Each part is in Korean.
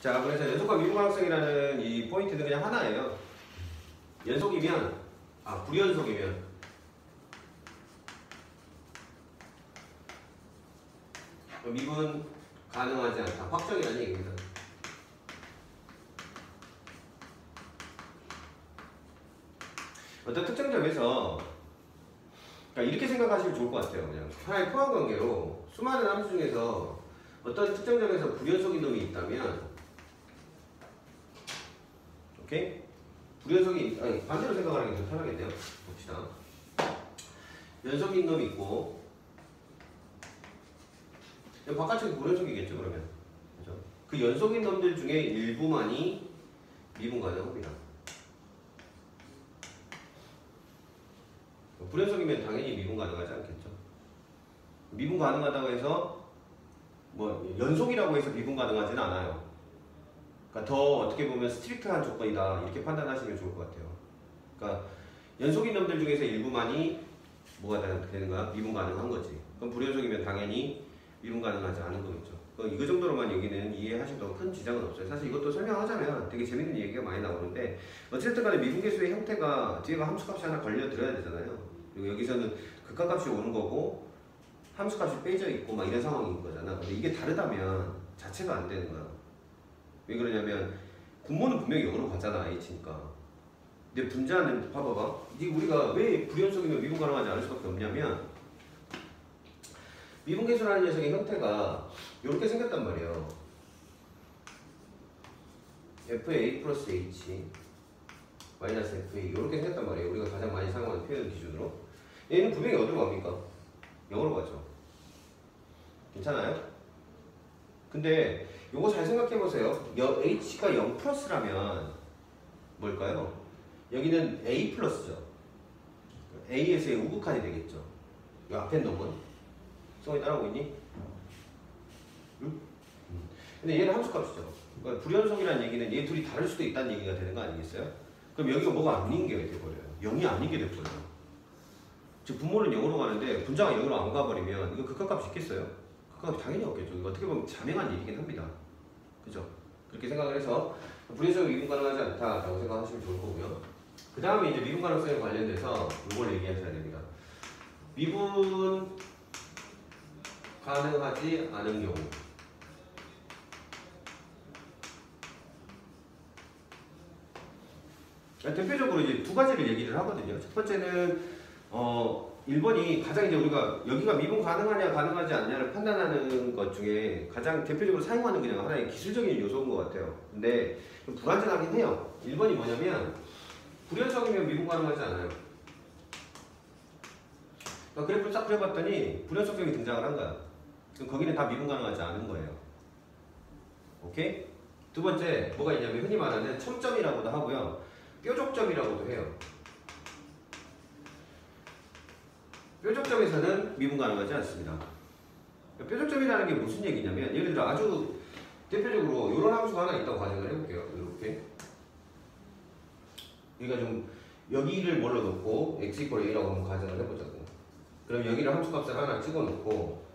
자, 그래서 연속과 미분 가능성이라는 이 포인트는 그냥 하나예요. 연속이면, 불연속이면 미분 가능하지 않다. 확정이라는 얘기입니다. 어떤 특정 점에서 그러니까 이렇게 생각하시면 좋을 것 같아요. 그냥 하나의 포함 관계로 수많은 함수 중에서 어떤 특정 점에서 불연속인 놈이 있다면, 오케이? 불연속이 아니 반대로 생각하는 게 더 편하겠네요. 봅시다. 연속인 놈이 있고 바깥쪽이 불연속이겠죠. 그러면 그죠? 그 연속인 놈들 중에 일부만이 미분 가능합니다. 불연속이면 당연히 미분 가능하지 않겠죠. 미분 가능하다고 해서 뭐 연속이라고 해서 미분 가능하지는 않아요. 그러니까 더 어떻게 보면 스트릭트한 조건이다 이렇게 판단하시면 좋을 것 같아요. 그러니까 연속인 놈들 중에서 일부만이 뭐가 되는가? 미분 가능한 거지. 그럼 불연속이면 당연히 미분 가능하지 않은 거겠죠. 이거 정도로만 여기는 이해하셔도 큰 지장은 없어요. 사실 이것도 설명하자면 되게 재밌는 얘기가 많이 나오는데 어쨌든 간에 미분계수의 형태가 뒤에가 함수값이 하나 걸려들어야 되잖아요. 그리고 여기서는 극한값이 오는 거고 함수값이 빼져 있고 막 이런 상황인 거잖아. 근데 이게 다르다면 자체가 안 되는 거야. 왜 그러냐면 분모는 분명히 0으로 가잖아. h니까. 근데 분자는 봐봐봐. 이게 우리가 왜 불연속이면 미분 가능하지 않을 수밖에 없냐면 미분계수라는 녀석의 형태가 이렇게 생겼단 말이에요. fa 플러스 h 마이너스 fa 이렇게 생겼단 말이에요. 우리가 가장 많이 사용하는 표현 기준으로. 얘는 분명히 어디로 갑니까? 0으로 가죠. 괜찮아요? 근데 요거 잘 생각해보세요. h가 0 플러스라면 뭘까요? 여기는 a 플러스죠. a에서의 우극한이 되겠죠. 이 앞에 놈은 성원이 따라오고 있니? 응? 근데 얘는 함수값이죠. 그러니까 불연속이라는 얘기는 얘 둘이 다를 수도 있다는 얘기가 되는 거 아니겠어요? 그럼 여기가 뭐가 아닌 게 돼버려요. 0이 아닌 게 돼버려요. 즉 분모는 0으로 가는데 분자가 0으로 안 가버리면 이거 극한값이 있겠어요? 극한값이 당연히 없겠죠. 이거 어떻게 보면 자명한 얘기긴 합니다. 그죠? 그렇게 생각을 해서 불연속이 미분 가능하지 않다라고 생각하시면 좋을 거고요. 그 다음에 이제 미분 가능성에 관련돼서 이걸 얘기하셔야 됩니다. 미분 가능하지 않은 경우. 대표적으로 이제 두 가지를 얘기를 하거든요. 첫 번째는 1번이 가장 이제 우리가 여기가 미분 가능하냐 가능하지 않냐를 판단하는 것 중에 가장 대표적으로 사용하는 그냥 하나의 기술적인 요소인 것 같아요. 근데 좀 불완전하긴 해요. 1번이 뭐냐면 불연속이면 미분 가능하지 않아요. 그러니까 그래프를 쫙 그려봤더니 불연속점이 등장을 한 거야. 그럼 거기는 다 미분 가능하지 않은 거예요. 오케이? 두 번째 뭐가 있냐면 흔히 말하는 첨점이라고도 하고요. 뾰족점이라고도 해요. 뾰족점에서는 미분 가능하지 않습니다. 뾰족점이라는 게 무슨 얘기냐면 예를 들어 아주 대표적으로 이런 함수가 하나 있다고 가정을 해볼게요. 이렇게 그러니까 좀 여기를 뭘로 놓고 x=a라고 한번 가정을 해보자고. 그럼 여기를 함수값을 하나 찍어놓고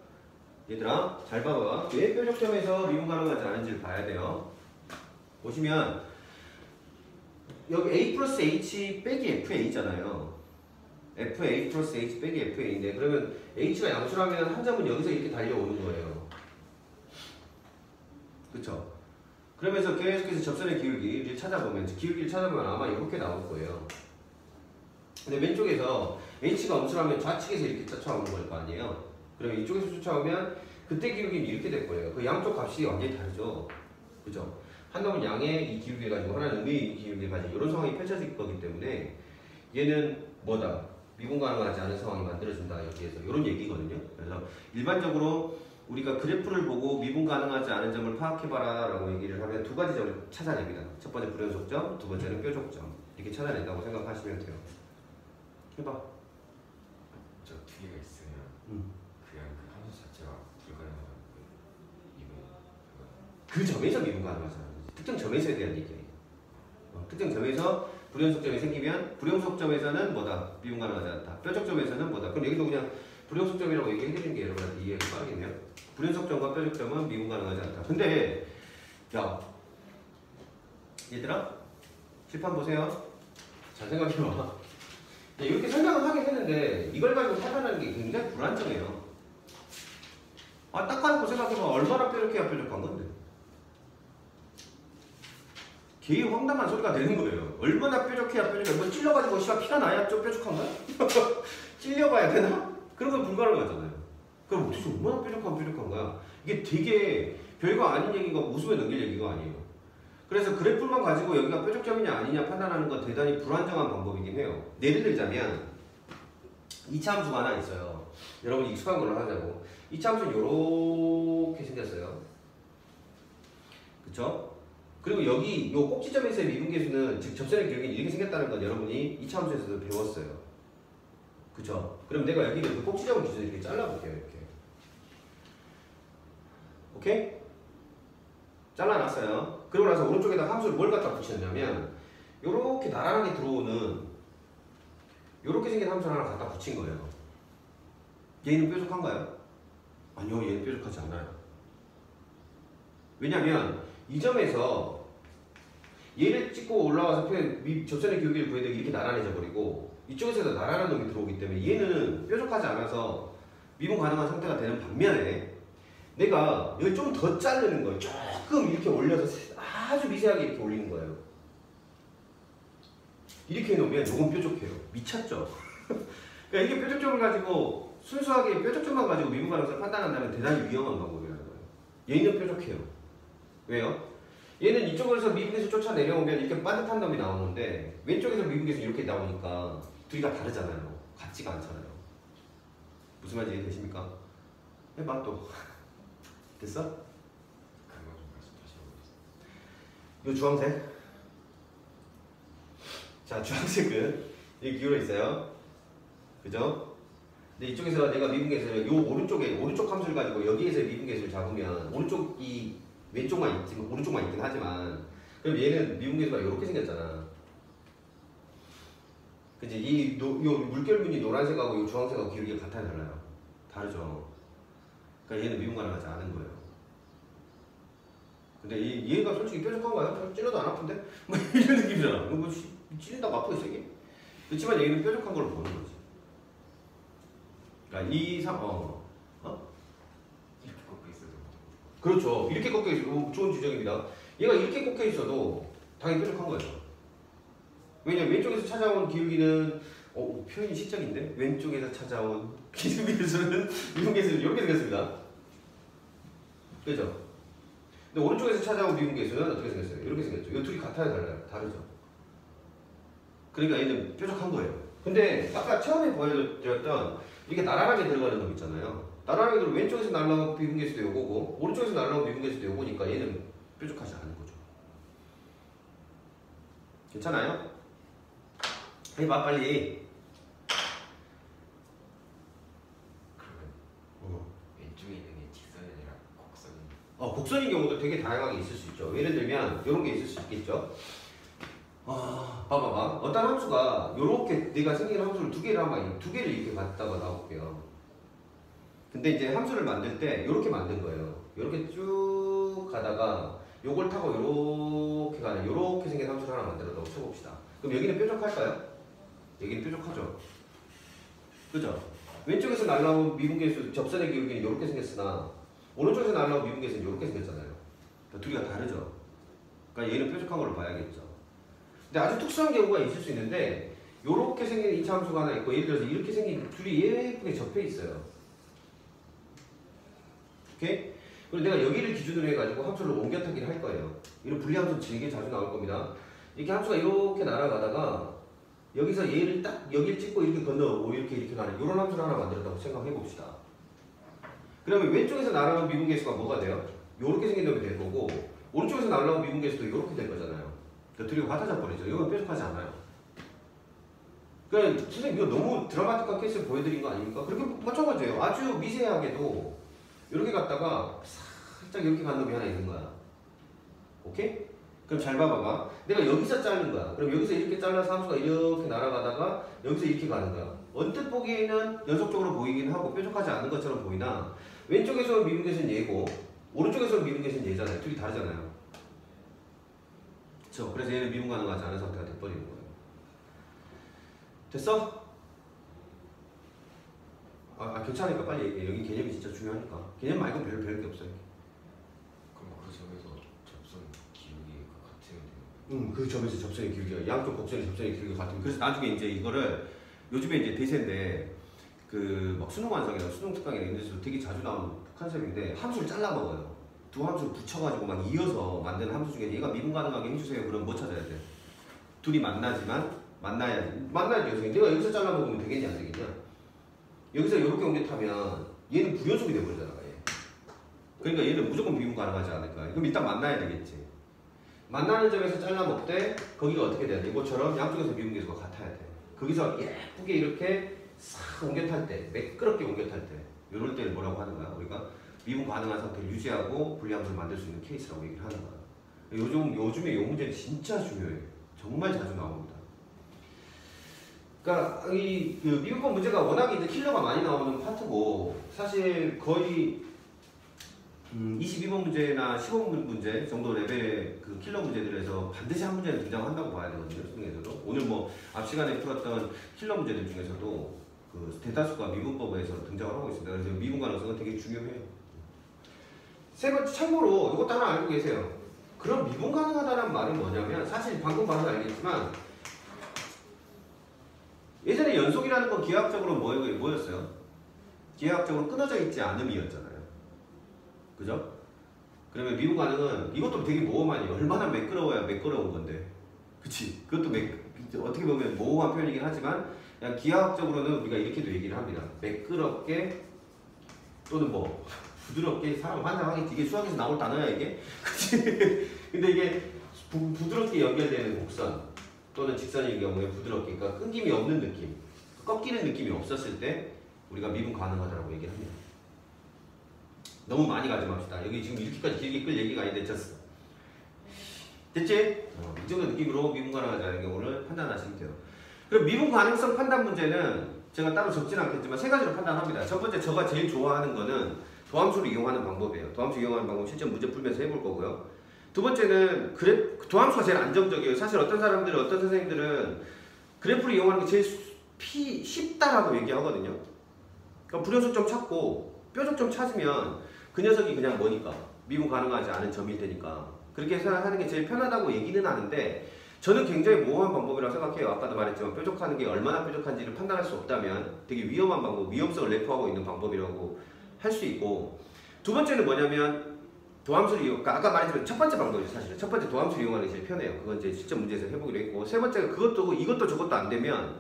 얘들아 잘 봐봐. 왜 뾰족점에서 미분 가능하지 않은지를 봐야 돼요. 보시면 여기 a 플러스 h 빼기 fa잖아요. fa 플러스 h 빼기 fa인데 그러면 h가 양수라면 한 점은 여기서 이렇게 달려오는 거예요. 그쵸? 그러면서 계속해서 접선의 기울기를 찾아보면 아마 이렇게 나올 거예요. 근데 왼쪽에서 h가 음수라면 좌측에서 이렇게 쫓아오는 걸 거 아니에요. 그러면 이쪽에서 쫓아오면 그때 기울기는 이렇게 될 거예요. 그 양쪽 값이 완전히 다르죠. 그죠? 한 놈은 양의 이 기울기를 가지고 하나는 음의 이 기울기를 가지고 이런 상황이 펼쳐질 거기 때문에 얘는 뭐다? 미분 가능하지 않은 상황이 만들어진다. 여기에서 이런 얘기거든요. 그래서 일반적으로 우리가 그래프를 보고 미분 가능하지 않은 점을 파악해봐라 라고 얘기를 하면 두 가지 점을 찾아냅니다. 첫 번째 불연속점, 두 번째는 뾰족점. 이렇게 찾아낸다고 생각하시면 돼요. 해봐. 저 두 개가 있으면 그냥 그 함수 자체가 불가능하다는 거예요. 그 점에서 미분 가능하지 않은 거지. 특정 점에서에 대한 얘기예요. 특정 점에서 불연속점이 생기면 불연속점에서는 뭐다? 미분 가능하지 않다. 뾰족점에서는 뭐다? 그럼 여기도 그냥 불연속점이라고 얘기해드리는 게 여러분한테 이해가 빠르겠네요. 불연속점과 뾰족점은 미분 가능하지 않다. 근데 야 얘들아 칠판 보세요. 잘 생각해봐. 이렇게 설명을 하긴 했는데 이걸 가지고 판단하는 게 굉장히 불안정해요. 딱 가지고 생각해봐. 얼마나 뾰족해야 뾰족한 건데. 개의 황당한 소리가 되는 거예요. 얼마나 뾰족해야 뾰족해. 뭐 찔러가지고 씨가 피가 나야 좀 뾰족한 거야? 찔려봐야 되나? 그런 건 불가능하잖아요. 그럼 도대체 얼마나 뾰족한 거야? 이게 되게 별거 아닌 얘기가 웃으며 넘길 얘기가 아니에요. 그래서 그래프만 가지고 여기가 뾰족점이냐 아니냐 판단하는 건 대단히 불안정한 방법이긴 해요. 예를 들자면 2차 함수가 하나 있어요. 여러분이 익숙한 걸로 하자고. 2차 함수는 이렇게 생겼어요. 그쵸? 그리고 여기 요 꼭지점에서의 미분계수는 즉 접선의 기울기는 이렇게 생겼다는 건 여러분이 2차 함수에서도 배웠어요. 그쵸? 그럼 내가 여기를 그 꼭지점을 기준으로 이렇게 잘라볼게요. 이렇게. 오케이? 잘라놨어요. 그러고 나서 오른쪽에다 함수를 뭘 갖다 붙였냐면 요렇게 나란하게 들어오는 요렇게 생긴 함수를 하나 갖다 붙인 거예요. 얘는 뾰족한가요? 아니요, 얘는 뾰족하지 않아요. 왜냐면 이 점에서 얘를 찍고 올라와서 접선의 기울기를 구해야 되고 이렇게 나란해져 버리고 이쪽에서도 나란한 놈이 들어오기 때문에 얘는 뾰족하지 않아서 미분 가능한 상태가 되는 반면에 내가 여기 좀 더 자르는 거예요. 조금 이렇게 올려서 아주 미세하게 이렇게 올리는 거예요. 이렇게 해놓으면 조금 뾰족해요. 미쳤죠? 그러니까 이게 뾰족점을 가지고 순수하게 뾰족점만 가지고 미분 가능성을 판단한다면 대단히 위험한 방법이라는 거예요. 얘는 뾰족해요. 왜요? 얘는 이쪽에서 미분계수 쫓아 내려오면 이렇게 반듯한 놈이 나오는데 왼쪽에서 미분계수 이렇게 나오니까 둘이 다 다르잖아요. 같지가 않잖아요. 무슨 말인지 이해되십니까? 해봐 또. 됐어? 그거 좀 다시 해보겠습니다. 요 주황색. 자, 주황색은 여기 기울어 있어요. 그죠? 근데 이쪽에서 내가 미분계수를 요 오른쪽 함수를 가지고 여기에서 미분계수를 잡으면 오른쪽이 왼쪽만 있지만 오른쪽만 있긴 하지만 그럼 얘는 미분계수가 이렇게 생겼잖아. 그치? 요 물결무늬 노란색하고 요 주황색하고 기울기가 같아요, 달라요? 다르죠. 그러니까 얘는 미분 가능하지 않은 거예요. 근데 얘가 솔직히 뾰족한가요? 찔러도 안 아픈데? 뭐 이런 느낌이잖아. 뭐 찔린다고 아프겠어 이게? 그렇지만 얘는 뾰족한 걸 보는 거지. 그러니까 이렇게 꺾여 있어도 그렇죠. 이렇게 꺾여 있어. 좋은 지적입니다. 얘가 이렇게 꺾여 있어도 당연히 뾰족한 거예요. 왜냐면 왼쪽에서 찾아온 기울기는 표현이 시적인데 왼쪽에서 찾아온 기울기에서는 미분계수는 이렇게 생겼습니다. 그죠? 근데 오른쪽에서 찾아온 미분계수는 어떻게 생겼어요? 이렇게 생겼죠. 이 둘이 같아요, 달라요? 다르죠. 그러니까 얘는 뾰족한 거예요. 근데 아까 처음에 보여드렸던 이렇게 나란하게 들어가는 놈 있잖아요. 나란하게 들어 왼쪽에서 날라온 미분계수도 요거고 오른쪽에서 날라온 미분계수도 요거니까 얘는 뾰족하지 않은 거죠. 괜찮아요? 해봐 빨리. 그러면 왼쪽에 있는 게 직선이 아니라 곡선이 곡선인 경우도 되게 다양하게 있을 수 있죠. 예를 들면 이런 게 있을 수 있겠죠. 봐봐봐. 어떤 함수가 요렇게 내가 생긴 함수를 두 개를 이렇게 갖다가 나올게요. 근데 이제 함수를 만들 때 요렇게 만든 거예요. 요렇게 쭉 가다가 요걸 타고 요렇게 가는 요렇게 생긴 함수를 하나 만들었다고 쳐봅시다. 그럼 여기는 뾰족할까요? 여기는 뾰족하죠. 그죠? 왼쪽에서 날라온 미분계수 접선의 기울기는 요렇게 생겼으나 오른쪽에서 날라온 미분계수는 요렇게 생겼잖아요. 그러니까 둘이 다 다르죠. 그러니까 얘는 뾰족한 걸로 봐야겠죠. 근데 아주 특수한 경우가 있을 수 있는데 요렇게 생긴 2차 함수가 하나 있고 예를 들어서 이렇게 생긴 둘이 예쁘게 접해 있어요. 오케이? 그리고 내가 여기를 기준으로 해가지고 함수를 옮겨타기를 할 거예요. 이런 분리함수 되게 자주 나올 겁니다. 이렇게 함수가 이렇게 날아가다가 여기서 얘를 딱 여기를 찍고 이렇게 건너오고 이렇게 가는 이런 함수를 하나 만들었다고 생각해 봅시다. 그러면 왼쪽에서 날아온 미분계수가 뭐가 돼요? 요렇게 생긴 놈이 될 거고 오른쪽에서 날아온 미분계수도 이렇게 될 거잖아요. 그러니까 둘이 같아져 버리죠. 이건 뾰족하지 않아요. 그러니까 선생님 이거 너무 드라마틱한 케이스를 보여드린 거 아닙니까? 그렇게 마찬가지예요. 아주 미세하게도 이렇게 갔다가 살짝 이렇게 간 놈이 하나 있는 거야. 오케이? 그럼 잘 봐봐봐. 내가 여기서 자른 거야. 그럼 여기서 이렇게 잘라서 함수가 이렇게 날아가다가 여기서 이렇게 가는 거야. 언뜻 보기에는 연속적으로 보이긴 하고 뾰족하지 않은 것처럼 보이나 왼쪽에서 미분계수는 얘고 오른쪽에서 미분계수는 얘잖아요. 둘이 다르잖아요. 그쵸. 그래서 얘는 미분 가능하지 않은 상태가 돼버리는 거예요. 됐어? 괜찮으니까 빨리 얘기해. 여기 개념이 진짜 중요하니까. 개념 말고 배울 게 없어요. 그럼 그 점에서 접선 기울기가 같으면 되는 거예요? 그 점에서 접선의 길이가 양쪽 곡선의 접선의 길이가 같으면 그래서 나중에 이제 이거를 요즘에 이제 대세인데 그 막 수능 완성이나 수능 특강이나 이런 데서 되게 자주 나오는 컨셉인데 함수를 잘라 먹어요. 두 함수를 붙여가지고 막 이어서 만드는 함수 중에 얘가 미분 가능하게 해주세요. 그럼 뭐 찾아야 돼? 둘이 만나야지. 만나야지. 내가 여기서 잘라 먹으면 되겠냐 안 되겠냐? 여기서 이렇게 옮겨 타면 얘는 불연속이 돼버리잖아. 얘. 그러니까 얘는 무조건 미분 가능하지 않을까. 그럼 일단 만나야 되겠지. 만나는 점에서 잘라 먹되 거기가 어떻게 돼야 돼? 이것처럼 양쪽에서 미분 계수가 같아야 돼. 거기서 예쁘게 이렇게 싹 옮겨 탈 때, 매끄럽게 옮겨 탈 때, 이럴 때를 뭐라고 하는 거야? 우리가 미분 가능한 상태를 유지하고 분리함수를 만들 수 있는 케이스라고 얘기를 하는 거야. 요즘에 이 문제는 진짜 중요해요. 정말 자주 나옵니다. 그러니까 이 그 미분법 문제가 워낙에 이제 킬러가 많이 나오는 파트고 사실 거의 22번 문제나 15번 문제 정도 레벨의 그 킬러 문제들에서 반드시 한 문제는 등장한다고 봐야 되거든요. 수능에서도. 오늘 뭐 앞 시간에 풀었던 킬러 문제들 중에서도 그 대다수가 미분법에서 등장을 하고 있습니다. 그래서 미분 가능성은 되게 중요해요. 세 번째, 참고로 이것도 하나 알고 계세요. 그럼 미분 가능하다는 말은 뭐냐면 사실 방금 봐도 알겠지만 예전에 연속이라는 건 기하학적으로 뭐였어요? 기하학적으로 끊어져 있지 않음이었잖아요. 그죠? 그러면 미분 가능은 이것도 되게 모호하니 얼마나 매끄러워야 매끄러운 건데. 그치? 그것도 어떻게 보면 모호한 표현이긴 하지만 그냥 기하학적으로는 우리가 이렇게도 얘기를 합니다. 매끄럽게 또는 뭐 부드럽게 사람 환장하겠지. 이게 수학에서 나올 단어야 이게? 그치? 근데 이게 부드럽게 연결되는 곡선 또는 직선일 경우에 부드럽게 그러니까 끊김이 없는 느낌 꺾이는 느낌이 없었을 때 우리가 미분 가능하다고 얘기를 합니다. 너무 많이 가지 맙시다. 여기 지금 이렇게까지 길게 끌 얘기가 아닌데 됐어. 됐지? 이 정도 느낌으로 미분 가능하지 않은 경우를 판단하시면 돼요. 그럼 미분 가능성 판단 문제는 제가 따로 적진 않겠지만 세 가지로 판단합니다. 첫 번째 제가 제일 좋아하는 거는 도함수를 이용하는 방법이에요. 도함수 이용하는 방법 실제 문제 풀면서 해볼 거고요. 두 번째는 도함수가 제일 안정적이에요. 사실 어떤 사람들은 어떤 선생님들은 그래프를 이용하는 게 제일 쉽다라고 얘기하거든요. 그러니까 불연속점 찾고 뾰족점 찾으면 그 녀석이 그냥 뭐니까 미분 가능하지 않은 점일 테니까 그렇게 생각하는 게 제일 편하다고 얘기는 하는데 저는 굉장히 모호한 방법이라고 생각해요. 아까도 말했지만 뾰족하는 게 얼마나 뾰족한지를 판단할 수 없다면 되게 위험한 방법, 위험성을 내포하고 있는 방법이라고 할 수 있고 두 번째는 뭐냐면 도함수를 그러니까 아까 말했지만 첫 번째 방법이죠. 사실 첫 번째 도함수를 이용하는 게 제일 편해요. 그건 이제 실전 문제에서 해보기로 했고 세 번째가 이것도 저것도 안 되면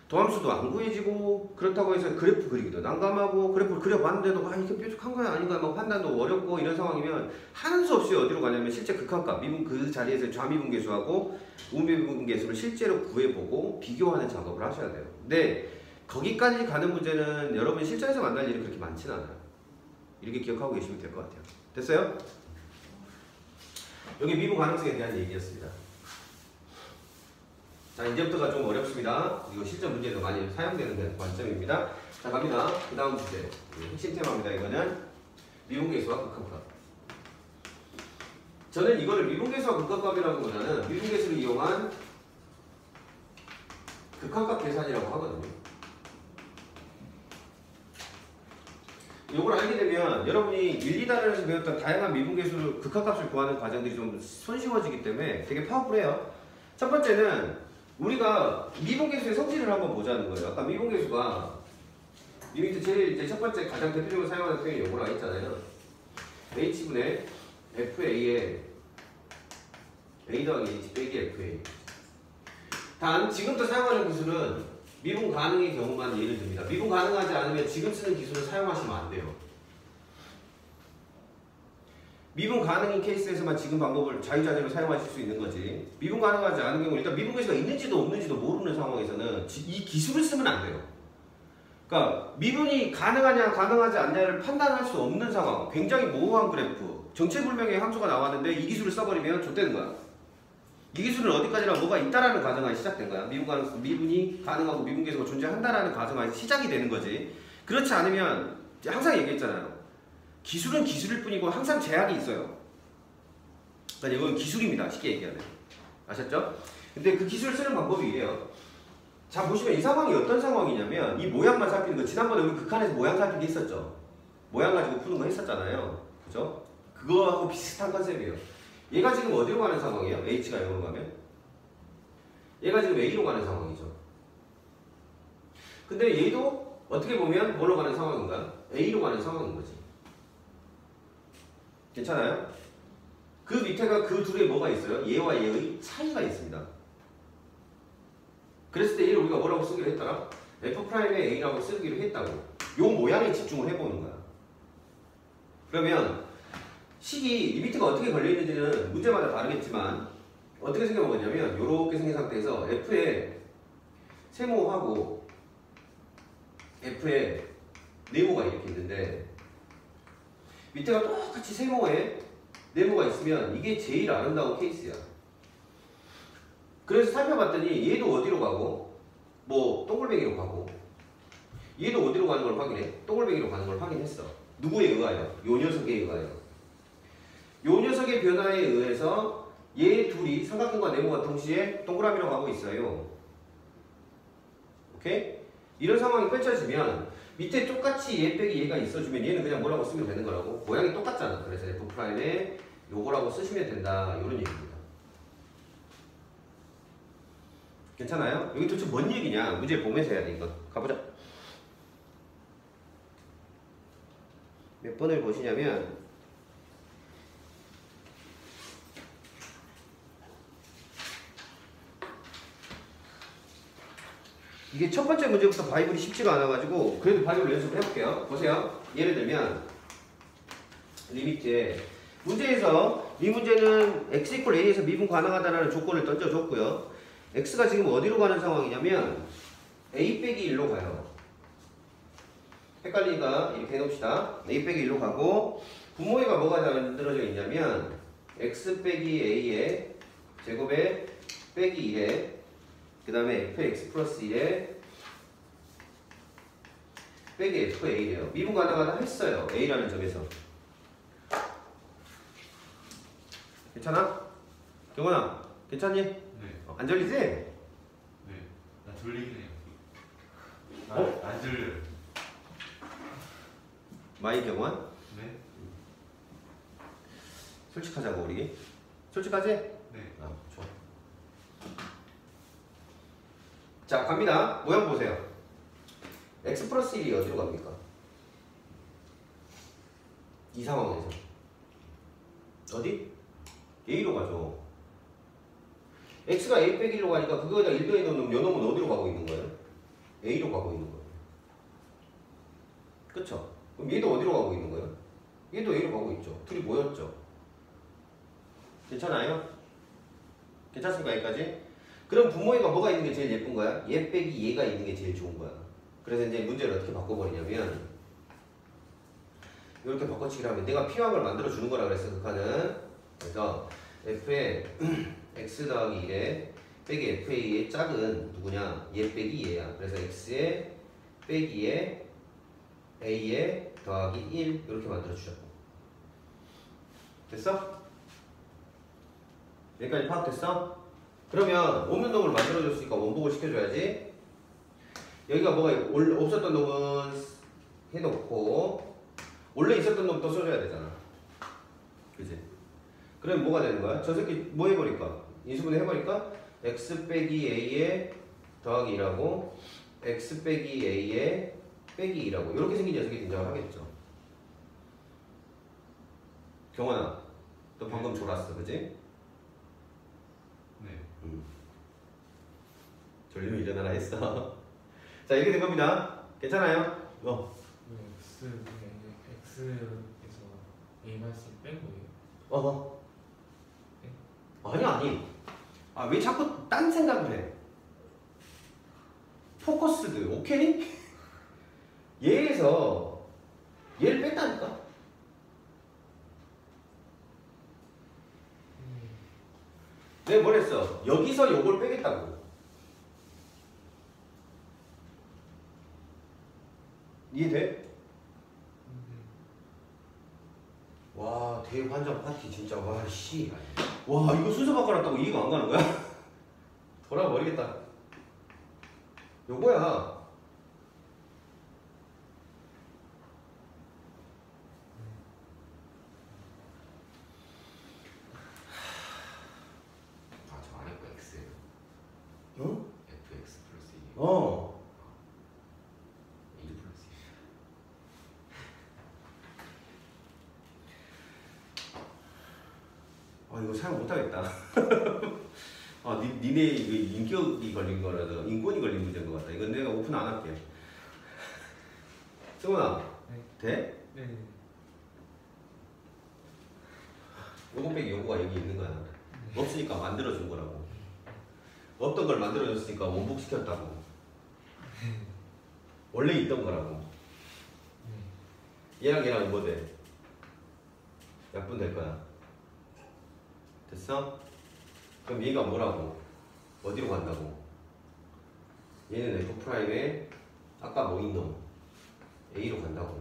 도함수도 안 구해지고 그렇다고 해서 그래프 그리기도 난감하고 그래프를 그려봤는데도 이게 뾰족한 거야 아닌가 막 판단도 어렵고 이런 상황이면 하는 수 없이 어디로 가냐면 실제 극한값 미분 그 자리에서 좌미분계수하고 우미분계수를 실제로 구해보고 비교하는 작업을 하셔야 돼요. 근데 거기까지 가는 문제는 여러분 실전에서 만날 일이 그렇게 많지는 않아요. 이렇게 기억하고 계시면 될 것 같아요. 됐어요? 여기 미분 가능성에 대한 얘기였습니다. 자, 이제부터가 좀 어렵습니다. 이거 실전 문제에도 많이 사용되는 관점입니다. 자, 갑니다. 그 다음 주제. 핵심 테마입니다. 이거는 미분계수와 극한값. 저는 이거를 미분계수와 극한값이라고 보다는 미분계수를 이용한 극한값 계산이라고 하거든요. 이걸 알게 되면 여러분이 1, 2단원에서 배웠던 다양한 미분계수를 극한값을 구하는 과정들이 좀 손쉬워지기 때문에 되게 파워풀해요. 첫 번째는 우리가 미분계수의 성질을 한번 보자는 거예요. 아까 미분계수가 이 밑에 제일 이제 첫 번째 가장 대표적으로 사용하는 표현이 요거라 했잖아요. h분의 fa에 a 더하기 h 빼기 fa. 단 지금부터 사용하는 기술은 미분 가능의 경우만 예를 듭니다. 미분 가능하지 않으면 지금 쓰는 기술을 사용하시면 안 돼요. 미분 가능인 케이스에서만 지금 방법을 자유자재로 사용하실 수 있는 거지. 미분 가능하지 않은 경우 일단 미분계수가 있는지도 없는지도 모르는 상황에서는 이 기술을 쓰면 안 돼요. 그러니까 미분이 가능하냐 가능하지 않냐를 판단할 수 없는 상황. 굉장히 모호한 그래프. 정체불명의 함수가 나왔는데 이 기술을 써버리면 좆되는 거야. 이 기술은 어디까지나 뭐가 있다라는 가정하에 시작된 거야. 미분이 가능하고 미분계수가 존재한다라는 가정하에 시작이 되는 거지. 그렇지 않으면 항상 얘기했잖아요. 기술은 기술일 뿐이고 항상 제약이 있어요. 그러니까 이건 기술입니다. 쉽게 얘기하면. 아셨죠? 근데 그 기술 쓰는 방법이 이래요. 자, 보시면 이 상황이 어떤 상황이냐면 이 모양만 살피는 거. 지난번에 우리 극한에서 모양 살피기 했었죠. 모양 가지고 푸는 거 했었잖아요. 그죠? 그거하고 비슷한 컨셉이에요. 얘가 지금 어디로 가는 상황이에요? H가 0으로 가면? 얘가 지금 A로 가는 상황이죠. 근데 얘도 어떻게 보면 뭐로 가는 상황인가? A로 가는 상황인 거지. 괜찮아요? 그 밑에가 그 둘의 뭐가 있어요? 얘와 얘의 차이가 있습니다. 그랬을 때 얘를 우리가 뭐라고 쓰기로 했더라? F'의 A라고 쓰기로 했다고. 요 모양에 집중을 해보는 거야. 그러면 식이 이 밑에가 어떻게 걸려있는지는 문제마다 다르겠지만 어떻게 생겨먹었냐면 요렇게 생긴 상태에서 F에 세모하고 F에 네모가 이렇게 있는데 밑에가 똑같이 세모에 네모가 있으면 이게 제일 아름다운 케이스야. 그래서 살펴봤더니 얘도 어디로 가고 뭐 동글뱅이로 가고 얘도 어디로 가는 걸 확인해? 동글뱅이로 가는 걸 확인했어. 누구에 의하여? 요 녀석에 의하여. 요 녀석의 변화에 의해서 얘 둘이 삼각형과 네모가 동시에 동그라미로 가고 있어요. 오케이? 이런 상황이 펼쳐지면 밑에 똑같이 얘 빼기 얘가 있어주면 얘는 그냥 뭐라고 쓰면 되는 거라고. 모양이 똑같잖아. 그래서 F'에 요거라고 쓰시면 된다. 이런 얘기입니다. 괜찮아요? 여기 도대체 뭔 얘기냐? 문제 보면서 해야 돼 이거. 가보자. 몇 번을 보시냐면 이게 첫 번째 문제부터 바이블이 쉽지가 않아가지고 그래도 바이블 연습을 해볼게요. 보세요. 예를 들면 리미트에 문제에서 이 문제는 x = a에서 미분 가능하다는 조건을 던져줬고요. x가 지금 어디로 가는 상황이냐면 a 빼기 1로 가요. 헷갈리니까 이렇게 해놓읍시다. a 빼기 1로 가고 분모에가 뭐가 만들어져 있냐면 x 빼기 a의 제곱에 빼기 1에 그 다음에 fx 플러스 1에 빼기 fa래요. 미분 가능하다 했어요. a라는 점에서. 괜찮아? 경원아 괜찮니? 네. 안 졸리지? 네. 나 졸리긴 해요. 안 졸려요. 마이 경원? 네. 솔직하자고 우리. 솔직하지? 네. 아, 좋아. 자 갑니다. 모양 보세요. x 플러스 1이 어디로 갑니까? 이 상황에서 어디? a로 가죠. x가 a 빼기 1로 가니까 그거에다 1더해 놓으면 요 놈은 어디로 가고 있는 거예요? a로 가고 있는 거예요. 그쵸? 그럼 얘도 어디로 가고 있는 거예요? 얘도 a로 가고 있죠. 둘이 모였죠. 괜찮아요? 괜찮습니까? 여기까지? 그럼 분모에가 뭐가 있는 게 제일 예쁜 거야? 얘 빼기 얘가 있는 게 제일 좋은 거야. 그래서 이제 문제를 어떻게 바꿔버리냐면 이렇게 바꿔치기를 하면 내가 필요한 걸 만들어 주는 거라 그랬어. 극한은. 그래서 f에 x 더하기 1에 빼기 fa의 짝은 누구냐? 얘 빼기 얘야. 그래서 x에 빼기에 a에 더하기 1 이렇게 만들어 주자고. 됐어? 여기까지 파악됐어? 그러면 오면놈을 만들어줬으니까 원복을 시켜줘야지. 여기가 뭐가 없었던 놈은 해놓고 원래 있었던 놈 또 써줘야 되잖아. 그지? 그럼 뭐가 되는 거야? 저 새끼 뭐 해버릴까? 인수분해 해버릴까? x 빼기 a에 더하기 2라고 x 빼기 a에 빼기 2라고 이렇게 생긴 녀석이 등장을 하겠죠. 경원아 너 방금 졸았어 그지? 네. 졸리면 일어나라 했어. 자 이렇게 된 겁니다. 괜찮아요? X에서 A-를 뺀 거예요? 어허. 네? 아니. 아 왜 자꾸 딴 생각을 해? 포커스드 오케이? 얘에서 얘를 뺐다니까? 내가 뭘 했어? 여기서 요걸 빼겠다고. 이해돼? 와 대환장 파티 진짜 와씨 와 이거 순서 바꿔놨다고 이해가 안 가는 거야? 돌아버리겠다. 요거야. 저 안에 거 X예요. 어? fx 플러스 2. 어. 1 플러스 2. 아 이거 사용 못하겠다. 아 니네 이거 인격이 걸린 거라서 인권이 걸린 문제인 것 같다. 이건 내가 오픈 안 할게. 승훈아. 네. 돼? 네. 요거 빼기 요거가 여기 있는 거야. 없으니까 만들어준 거라고. 없던 걸 만들어줬으니까 원복시켰다고. 원래 있던 거라고. 얘랑 얘랑 뭐 돼? 약분될 거야. 됐어? 그럼 얘가 뭐라고? 어디로 간다고? 얘는 F'에 아까 뭐인 놈 A로 간다고.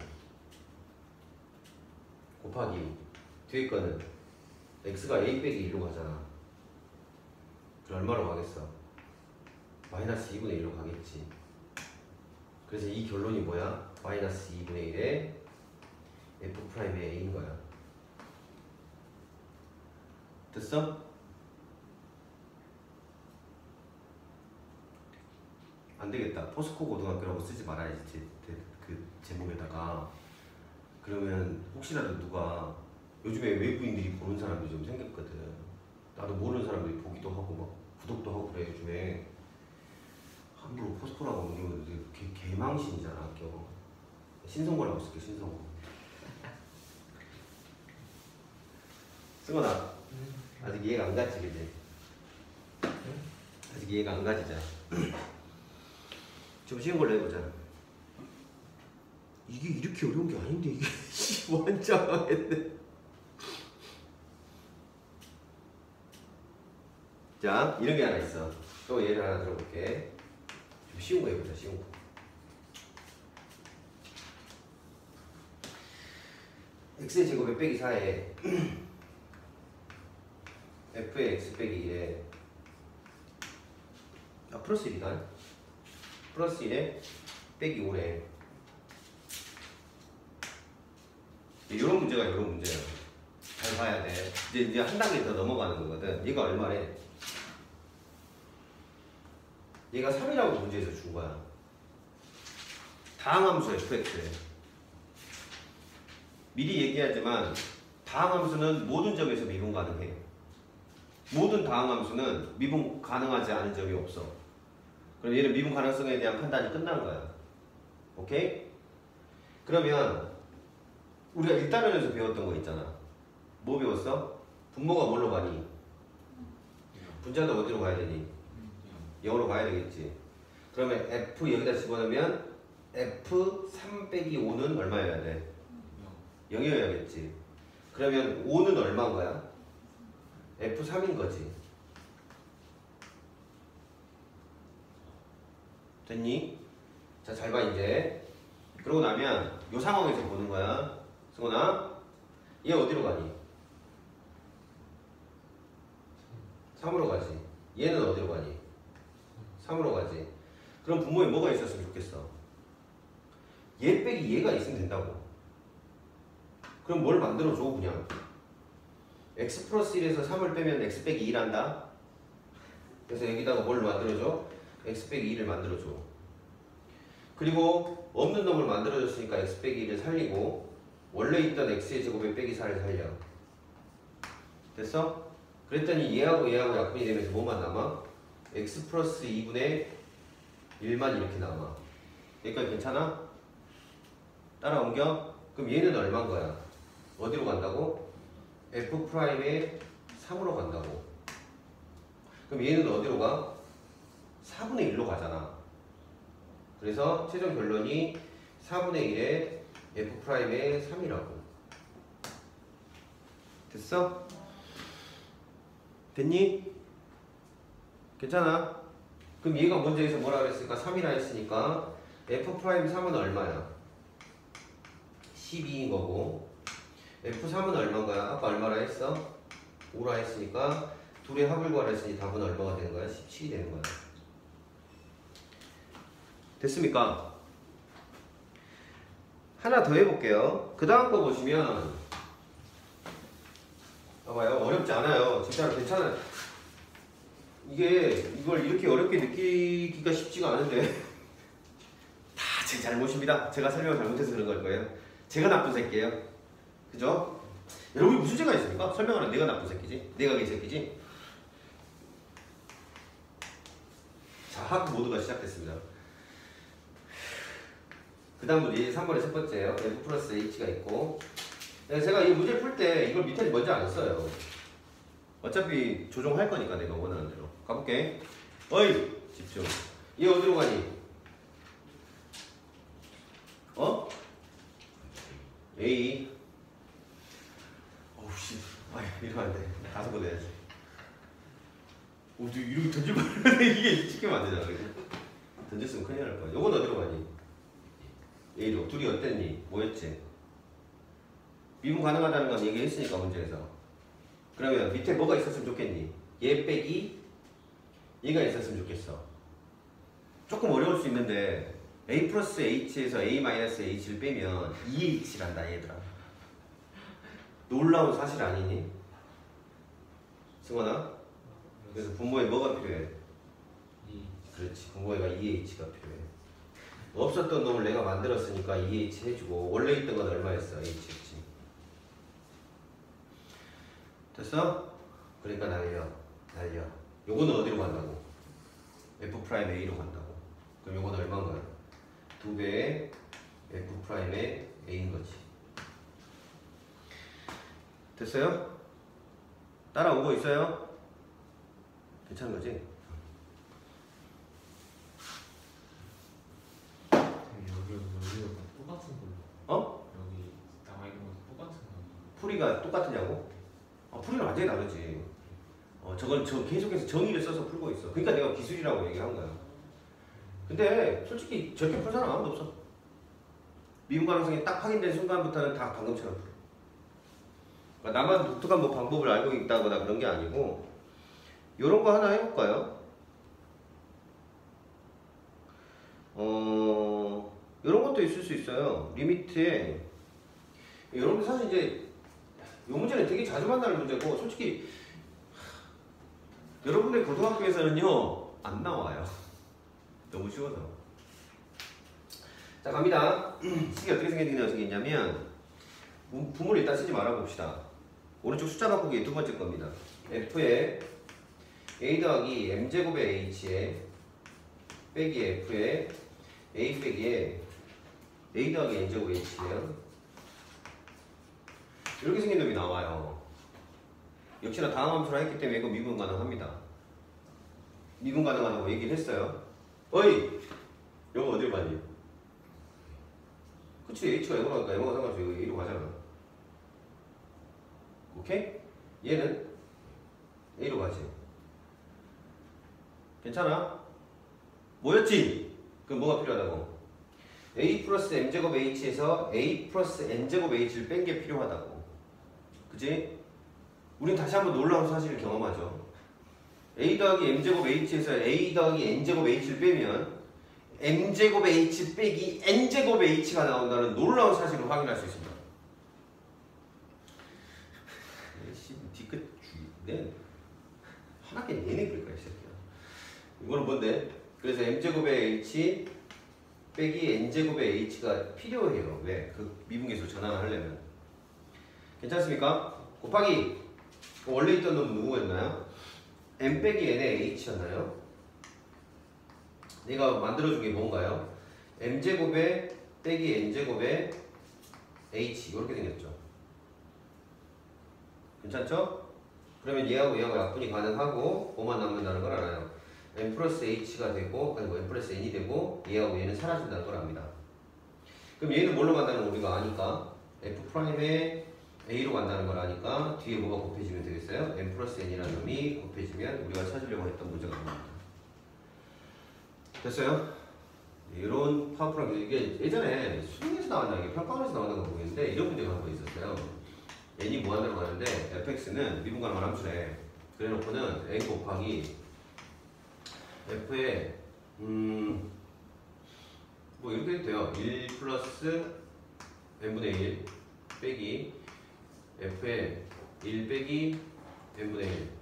곱하기 뒤에 거는 X가 A 빼기 1로 가잖아. 그럼 얼마로 가겠어? 마이너스 2분의 1로 가겠지. 그래서 이 결론이 뭐야? 마이너스 2분의 1에 F'의 A인 거야. 됐어? 안 되겠다. 포스코 고등학교라고 쓰지 말아야지. 그 제목에다가. 그러면 혹시라도 누가 요즘에 외부인들이 보는 사람들이 좀 생겼거든. 나도 모르는 사람들이 보기도 하고 막 구독도 하고 그래 요즘에. 함부로 포스코라고 하면 개망신이잖아 학교. 신성고라고 쓸게 신성고. 승원아 아직 이해가 안 가지 그지? 아직 이해가 안 가지잖아. 좀 쉬운 걸로 해보자. 이게 이렇게 어려운 게 아닌데 이게 완장했네. 자 이런 게 하나 있어. 또 예를 하나 들어볼게. 좀 쉬운 거 해보자. 쉬운 거. x의 제곱에 빼기 4에 f의 x 빼기 1에 플러스 1이다. 플러스 1에 빼기 5래. 이런 문제가 이런 문제야. 잘 봐야 돼. 이제 한 단계 더 넘어가는 거거든. 얘가 얼마래? 얘가 3이라고 문제에서 준 거야. 다항함수 fx에. 미리 얘기하지만 다항함수는 모든 점에서 미분 가능해. 모든 다항함수는 미분 가능하지 않은 점이 없어. 그럼 얘는 미분 가능성에 대한 판단이 끝난 거야. 오케이? 그러면 우리가 1단원에서 배웠던 거 있잖아. 뭐 배웠어? 분모가 뭘로 가니? 분자도 어디로 가야 되니? 0으로 가야 되겠지. 그러면 F 여기다 집어넣으면 F 3 빼기 5는 얼마여야 돼? 0이어야겠지. 그러면 5는 얼마인 거야? F3인 거지. 됐니? 자, 잘 봐, 이제. 그러고 나면, 요 상황에서 보는 거야. 승원아, 얘 어디로 가니? 3으로 가지. 얘는 어디로 가니? 3으로 가지. 그럼 분모에 뭐가 있었으면 좋겠어? 얘 빼기 얘가 있으면 된다고. 그럼 뭘 만들어줘, 그냥. x 플러스 1에서 3을 빼면 x 빼기 1 한다. 그래서 여기다가 뭘 만들어줘? x 빼기 2를 만들어줘. 그리고 없는 놈을 만들어줬으니까 x 빼기 2를 살리고 원래 있던 x의 제곱에 빼기 4를 살려. 됐어? 그랬더니 얘하고 얘하고 약분이 되면서 뭐만 남아? x 플러스 2분의 1만 이렇게 남아. 여기까지 괜찮아? 따라 옮겨? 그럼 얘는 얼마인 거야? 어디로 간다고? F'에 3으로 간다고. 그럼 얘는 어디로 가? 4분의 1로 가잖아. 그래서 최종 결론이 4분의 1에 F'에 3이라고. 됐어? 됐니? 괜찮아? 그럼 얘가 문제에서 뭐라 그랬으니까 3이라 했으니까 F'3은 얼마야? 12인 거고 F3은 얼마인 거야? 아까 얼마라 했어? 5라 했으니까 둘의 합을 구하라 했으니 답은 얼마가 되는 거야? 17이 되는 거야. 됐습니까? 하나 더 해볼게요. 그 다음 거 보시면 봐봐요. 어렵지 않아요. 진짜로 괜찮아요. 이걸 이렇게 어렵게 느끼기가 쉽지가 않은데 다 제 잘못입니다. 제가 설명을 잘못해서 그런 걸 거예요. 제가 나쁜 새끼예요. 그죠? 여러분이 무슨 죄가 있습니까? 설명하는 내가 나쁜 새끼지? 내가 개새끼지? 자, 학 모드가 시작됐습니다. 그 다음 문제 3번의 첫 번째예요. F 플러스 H가 있고 제가 이 문제 풀 때 이걸 밑에 먼저 안 써요. 어차피 조정할 거니까 내가 원하는 대로. 가볼게. 어이! 집중. 얘 어디로 가니? 어? A. 어우 씨. 아이 이러면 안 돼. 가서 보내야지. 오, 너 이렇게 던질만 이게 시키면 안 되잖아. 이거. 던졌으면 큰일 날 거야. 요건 어디로 가니? A로. 둘이 어땠니? 뭐였지? 미분 가능하다는 건 얘기했으니까 문제에서. 그러면 밑에 뭐가 있었으면 좋겠니? 얘 빼기 얘가 있었으면 좋겠어. 조금 어려울 수 있는데 A 플러스 H에서 A 마이너스 H를 빼면 2H란다 얘들아. 놀라운 사실 아니니? 승원아? 그래서 분모에 뭐가 필요해? 그렇지. 분모에가 2H가 필요해. 없었던 놈을 내가 만들었으니까 2H 해주고 원래 있던 건 얼마였어? H였지. 됐어? 그러니까 날려. 요거는 어디로 간다고? F'A로 간다고. 그럼 요거는 얼마인가요? 2배의 F'A인 거지. 됐어요? 따라오고 있어요? 괜찮은 거지? 여기가 똑같은 걸로. 어? 여기 나와 있는 건 똑같은 걸로. 풀이가 똑같으냐고? 풀이는 완전히 다르지. 저건 계속해서 정의를 써서 풀고 있어. 그러니까 내가 기술이라고 얘기한 거야. 근데 솔직히 저렇게 풀 사람 아무도 없어. 미분 가능성이 딱 확인된 순간부터는 다 방금처럼 풀어. 그러니까 나만 독특한 뭐 방법을 알고 있다거나 그런 게 아니고 요런 거 하나 해볼까요? 요런 것도 있을 수 있어요. 리미트에 여러분 사실 이제 요 문제는 되게 자주 만나는 문제고 솔직히 여러분의 고등학교에서는요 안 나와요. 너무 쉬워서. 자 갑니다. 식이 어떻게 생겼냐면 분모를 일단 쓰지 말아 봅시다. 오른쪽 숫자 바꾸기 두 번째 겁니다. F에 A 더하기 M제곱의 H에 빼기 F에 A 빼기에 A 더하기 N제곱 H예요. 이렇게 생긴 놈이 나와요. 역시나 다음 함수라 했기 때문에 이거 미분 가능합니다. 미분 가능하다고 얘기를 했어요. 어이! 이거 어디로 가니? 그치, H가 M으로 가니까 M하고 상관없이 이거 A로 가잖아. 오케이? 얘는 A로 가지. 괜찮아? 뭐였지? 그럼 뭐가 필요하다고? A 플러스 M제곱 H에서 A 플러스 N제곱 H를 뺀 게 필요하다고. 그치? 우린 다시 한번 놀라운 사실을 경험하죠. A 더하기 M제곱 H에서 A 더하기 N제곱 H를 빼면 M제곱 H 빼기 N제곱 H가 나온다는 놀라운 사실을 확인할 수 있습니다. 뒤끝 네 하나께 내내 그럴 거야 이 새끼야. 이거는 뭔데? 그래서 M제곱의 H 빼기 N제곱의 H가 필요해요. 왜? 그 미분계수로 전환을 하려면. 괜찮습니까? 곱하기 원래 있던 놈은 누구였나요? M 빼기 N의 H였나요? 내가 만들어준 게 뭔가요? M제곱에 빼기 N제곱에 H 이렇게 생겼죠. 괜찮죠? 그러면 얘하고 얘하고 약분이 가능하고 뭐만 남는다는 걸 알아요. M 플러스 H가 되고 아니 M 플러스 N이 되고 얘하고 얘는 사라진다는 걸 압니다. 그럼 얘는 뭘로 간다는 걸 우리가 아니까 F'에 A로 간다는 걸 아니까 뒤에 뭐가 곱해지면 되겠어요? M 플러스 N이라는 놈이 곱해지면 우리가 찾으려고 했던 문제가 나옵니다. 됐어요? 이런 파워풀한 게 이게 예전에 수능에서 나왔나 이게 평가원에서 나왔나 모르겠는데 이런 문제가 한 번 있었어요. n이 무한대로 가는데 fx는 미분 가능한 함수래. 그래 놓고는 n 곱하기 f에 뭐 이렇게 해도 돼요. 1 플러스 n분의 1 빼기 f에 1 빼기 n분의 1.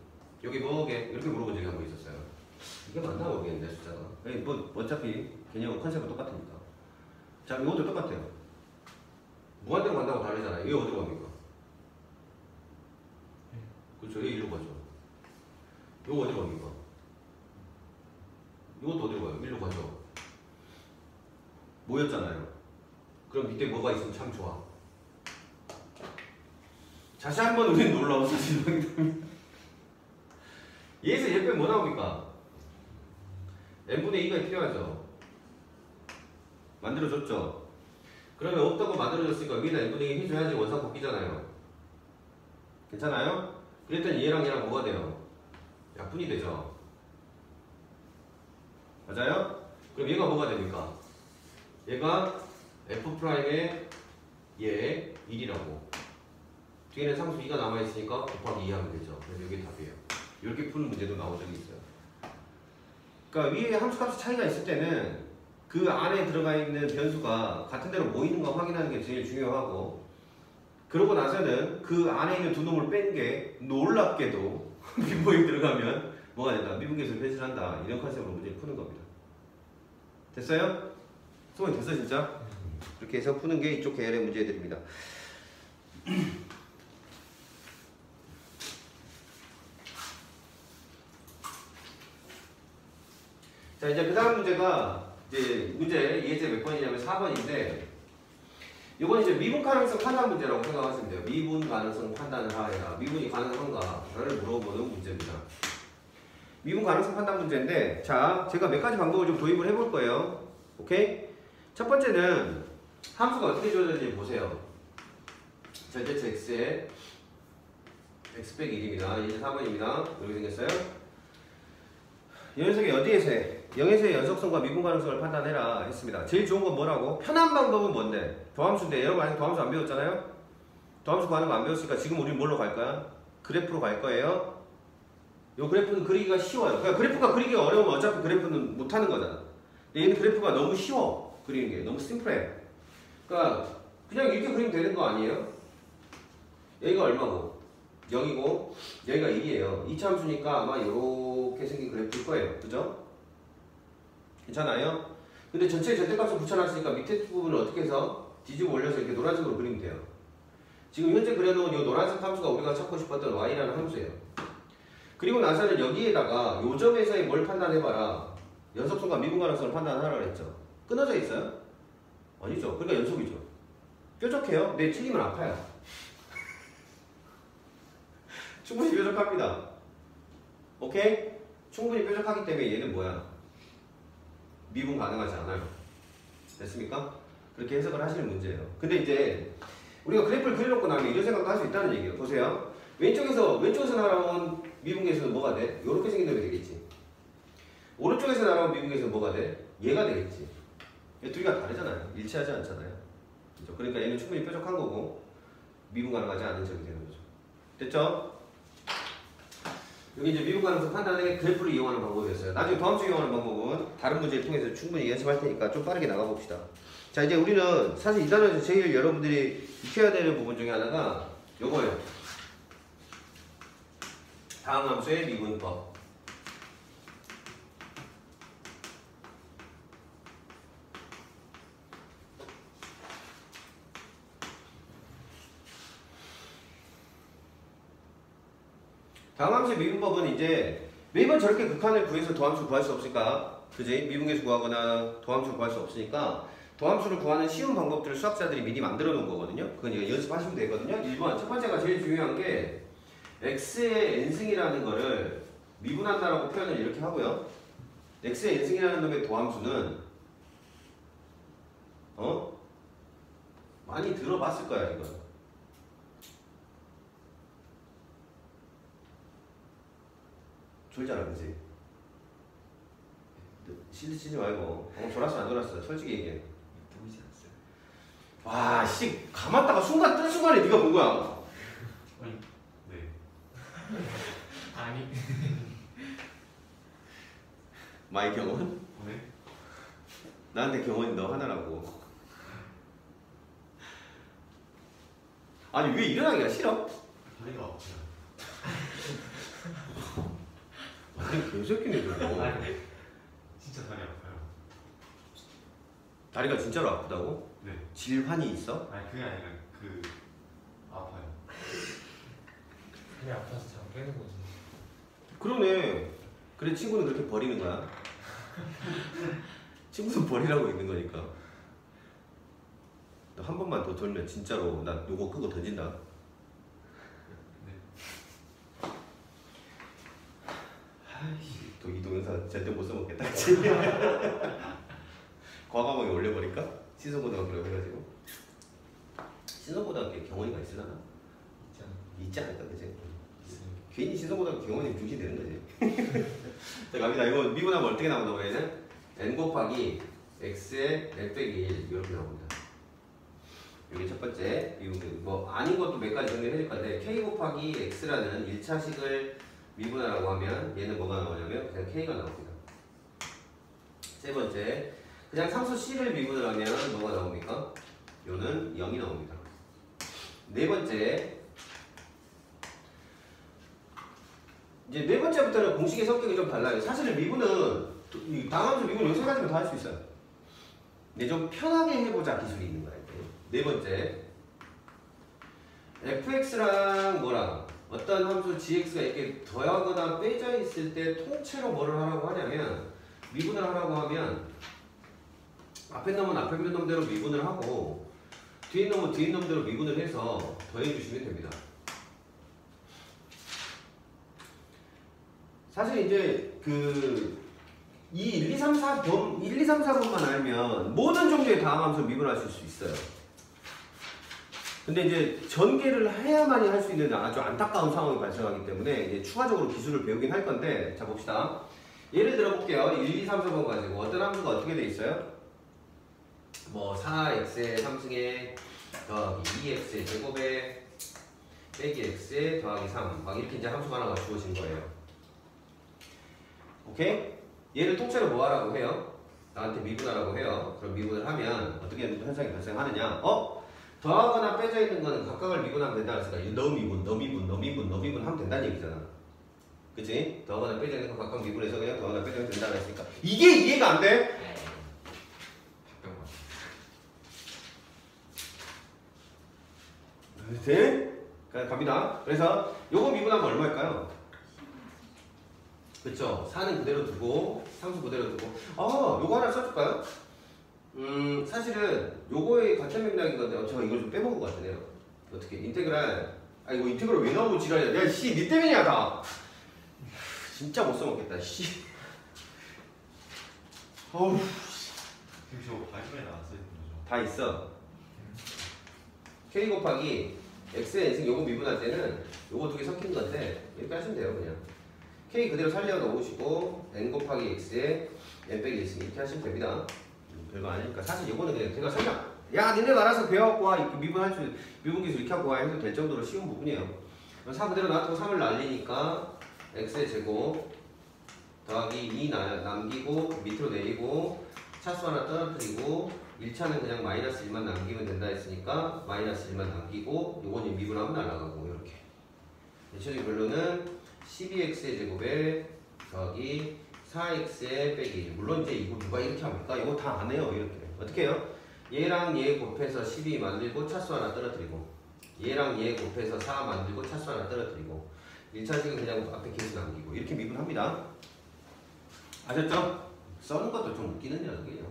여기 뭐게 이렇게 물어본 적이 한 번 있었어요. 이게 맞나 모르겠는데 숫자가. 뭐 어차피 개념 컨셉은 똑같으니까. 자, 이것도 똑같아요. 무한대로 간다고 다르잖아요. 이게 어디로 갑니까? 그렇죠. 얘 일로 가죠. 이거 어디로 갑니까? 이것도 어디로 가요? 일로 가죠. 모였잖아요. 그럼 밑에 뭐가 있으면 참 좋아. 다시 한번 우리는 놀라워서 실망이다. 얘에서 얘 빼면 뭐 나옵니까? n분의 2가 필요하죠. 만들어줬죠. 그러면 없다고 만들어줬으니까 위에다 n분의 2 해줘야지 원상 바뀌잖아요. 괜찮아요? 그랬더니 얘랑 얘랑 뭐가 돼요? 약분이 되죠. 맞아요? 그럼 얘가 뭐가 됩니까? 얘가 f'의 얘 1이라고. 뒤에는 상수 2가 남아있으니까 곱하기 2 하면 되죠. 그래서 이게 답이에요. 이렇게 푸는 문제도 나온 적이 있어요. 그러니까 위에 함수값 차이가 있을 때는 그 안에 들어가 있는 변수가 같은 데로 모이는가 확인하는 게 제일 중요하고, 그러고 나서는 그 안에 있는 두 놈을 뺀 게 놀랍게도 미분모에 들어가면 뭐가 된다? 미분계수를 배출한다. 이런 컨셉으로 문제를 푸는 겁니다. 됐어요? 소문이 됐어 진짜? 이렇게 해서 푸는 게 이쪽 계열의 문제들입니다. 자, 이제 그 다음 문제가 이제 예제 몇 번이냐면 4번인데, 이건 이제 미분 가능성 판단 문제라고 생각하시면 돼요. 미분 가능성 판단을 하여라. 미분이 가능한가를 물어보는 문제입니다. 미분 가능성 판단 문제인데, 자, 제가 몇 가지 방법을 좀 도입을 해볼 거예요. 오케이? 첫 번째는 함수가 어떻게 주어졌는지 보세요. 절대치 x에 x 빼기 1입니다. 이제 4번입니다. 이렇게 생겼어요. 이 녀석이 어디에서 해? 0에서의 연속성과 미분 가능성을 판단해라 했습니다. 제일 좋은 건 뭐라고? 편한 방법은 뭔데? 더함수인데 여러분 아직 더함수 안 배웠잖아요? 더함수 구하는 거 안 배웠으니까 지금 우리 뭘로 갈 거야? 그래프로 갈 거예요. 요 그래프는 그리기가 쉬워요. 그러니까 그래프가 그리기가 어려우면 어차피 그래프는 못하는 거잖아. 근데 얘는 그래프가 너무 쉬워. 그리는 게 너무 심플해. 그러니까 그냥 이렇게 그리면 되는 거 아니에요? 여기가 얼마고? 0이고 여기가 1이에요. 2차 함수니까 아마 이렇게 생긴 그래프일 거예요. 그죠? 괜찮아요? 근데 전체 절대값을 붙여놨으니까 밑에 부분을 어떻게 해서 뒤집어 올려서 이렇게 노란색으로 그리면 돼요. 지금 현재 그려놓은 이 노란색 함수가 우리가 찾고 싶었던 y라는 함수예요. 그리고 나서는 여기에다가 요 점에서의 뭘 판단해봐라. 연속성과 미분 가능성을 판단하라 그랬죠. 끊어져 있어요? 아니죠. 그러니까 연속이죠. 뾰족해요? 근데 틀리면 아파요. 충분히 뾰족합니다. 오케이? 충분히 뾰족하기 때문에 얘는 뭐야? 미분 가능하지 않아요. 됐습니까? 그렇게 해석을 하시는 문제예요. 근데 이제 우리가 그래프를 그려놓고 나면 이런 생각도 할 수 있다는 얘기예요. 보세요. 왼쪽에서 날아온 미분계수는 뭐가 돼? 이렇게 생긴 놈이 되겠지. 오른쪽에서 날아온 미분계수는 뭐가 돼? 얘가 되겠지. 얘 둘이가 다르잖아요. 일치하지 않잖아요. 그렇죠? 그러니까 얘는 충분히 뾰족한 거고 미분 가능하지 않은 점이 되는 거죠. 됐죠? 여기 이제 미분 가능성 판단에 그래프를 이용하는 방법이었어요. 나중에 더함수 이용하는 방법은 다른 문제를 통해서 충분히 연습할 테니까 좀 빠르게 나가봅시다. 자, 이제 우리는 사실 이 단원에서 제일 여러분들이 익혀야 되는 부분 중에 하나가 요거예요. 다음 함수의 미분법. 다음 함수의 미분법은 이제 매번 저렇게 극한을 구해서 더함수 구할 수 없으니까, 그지? 미분계수 구하거나 더함수 구할 수 없으니까 더함수를 구하는 쉬운 방법들을 수학자들이 미리 만들어 놓은 거거든요. 그건 이제 연습하시면 되거든요. 1번 첫 번째가 제일 중요한 게 x의 n승이라는 거를 미분한다라고 표현을 이렇게 하고요. x의 n승이라는 놈의 더함수는 많이 들어봤을 거야 이거. 졸잖아, 그치? 실드 치지 말고. 졸았어, 안 졸았어? 솔직히 얘기해. 보이지 않았어요. 와, 씨, 감았다가 순간 뜬 순간에 네가 본 거야. 아니. 마이 경원? 네? 나한테 경원이 너 하나라고. 아니 왜 일어나기가 싫어? 다리가 아파요. 아니 개새끼네 저거. 아니, 진짜 다리 아파요. 다리가 진짜로 아프다고? 네. 질환이 있어? 아니 그게 아니라 아파요. 다리 아파서 잠 깨는 거지. 그러네. 그래 친구는 그렇게 버리는 거야. 친구는 버리라고 있는 거니까. 너 한 번만 더 돌면 진짜로 나 요거 끄고 던진다. 네. 아이씨 또 이 동영상 절대 못 써먹겠다. 그치? 과감하게 올려버릴까? 신성고등학교라고 해가지고. 신성고등학교에 경원이가 있으려나? 있잖아. 있지 않을까 그치? 있어요. 괜히 신성고등학교 경원이 중시되는 거지. 자 갑니다. 이거 미분하면 어떻게 나온다고 얘는? n 곱하기 x의 n 빼기 1 이렇게 나옵니다. 여기 첫 번째 뭐 아닌 것도 몇 가지 정리를 해줄 건데 k 곱하기 x라는 1차식을 미분하라고 하면 얘는 뭐가 나오냐면 그냥 k가 나옵니다. 세 번째 그냥 상수 c를 미분을 하면 뭐가 나옵니까? 요는 0이 나옵니다. 네 번째 이제 네 번째부터는 공식의 성격이 좀 달라요. 사실은 미분은 다함수 미분 요 세 가지면 다 할 수 있어요. 근데 좀 편하게 해보자 기술이 있는 거예요. 네 번째 fx랑 뭐랑 어떤 함수 gx가 이렇게 더하거나 빼져 있을 때 통째로 뭐를 하라고 하냐면 미분을 하라고 하면 앞에 놈은 앞에 있는 놈대로 미분을 하고 뒤에 놈은 뒤에 놈대로 미분을 해서 더해주시면 됩니다. 사실 이제 이 1, 2, 3, 4번, 1, 2, 3, 4번만 알면 모든 종류의 다항함수 미분하실 수 있어요. 근데 이제 전개를 해야만이 할 수 있는 아주 안타까운 상황이 발생하기 때문에 이제 추가적으로 기술을 배우긴 할 건데 자 봅시다. 예를 들어 볼게요. 1, 2, 3, 4번 가지고 어떤 함수가 어떻게 돼 있어요? 뭐 4x의 3승에 더하기 2x의 제곱에 빼기 x에 더하기 3 막 이렇게 이제 함수가 하나가 주어진 거예요. 오케이? 얘를 통째로 뭐 하라고 해요? 나한테 미분하라고 해요. 그럼 미분을 하면 어떻게 현상이 발생하느냐? 더하거나 빼져 있는 거는 각각을 미분하면 된다 그랬으니까 너 미분, 너 미분, 너 미분, 너 미분 하면 된다는 얘기잖아. 그치? 더하거나 빼져 있는 거 각각 미분해서 그냥 더하거나 빼져 된다 그랬으니까 이게 이해가 안 돼? 돼? 갑니다. 그래서 요거 미분하면 얼마일까요? 그쵸? 4는 그대로 두고 상수 그대로 두고 요거 하나 써줄까요? 사실은 요거의 같은 맥락인 건데 제가 이걸 좀 빼먹은 것 같네요. 어떻게 인테그랄 이거 인테그랄 왜 나오고 지랄이야. 야 씨 니 때문이야 다. 진짜 못 써먹겠다 씨. 어우 지금 저 발표에 나왔어 있는 거죠? 다 있어. k 곱하기 x의 n승 요거 미분할 때는 요거 두 개 섞인 건데 이렇게 하시면 돼요 그냥. k 그대로 살려 넣으시고 n 곱하기 x에 n 빼기 1승 이렇게 하시면 됩니다. 별거 아니니까 사실 요거는 그냥 제가 설명 야 니네가 알아서 배워갖고 와 이렇게 미분 기술 이렇게 하고 와 해도 될 정도로 쉬운 부분이에요. 4 그대로 놔두고 3을 날리니까 x의 제곱 더하기 2 남기고 밑으로 내리고 차수 하나 떨어뜨리고 1차는 그냥 마이너스 1만 남기면 된다 했으니까 마이너스 1만 남기고 요거는 미분하면 날아가고 이렇게 최종 결론은 12x의 제곱에 더하기 4x의 빼기 1 물론 이제 이거 누가 이렇게 합니까? 이거 다 안 해요 이렇게 어떻게 해요? 얘랑 얘 곱해서 12 만들고 차수 하나 떨어뜨리고 얘랑 얘 곱해서 4 만들고 차수 하나 떨어뜨리고 1차식은 그냥 앞에 계수 남기고 이렇게 미분합니다. 아셨죠? 써는 것도 좀 웃기는 녀석이에요.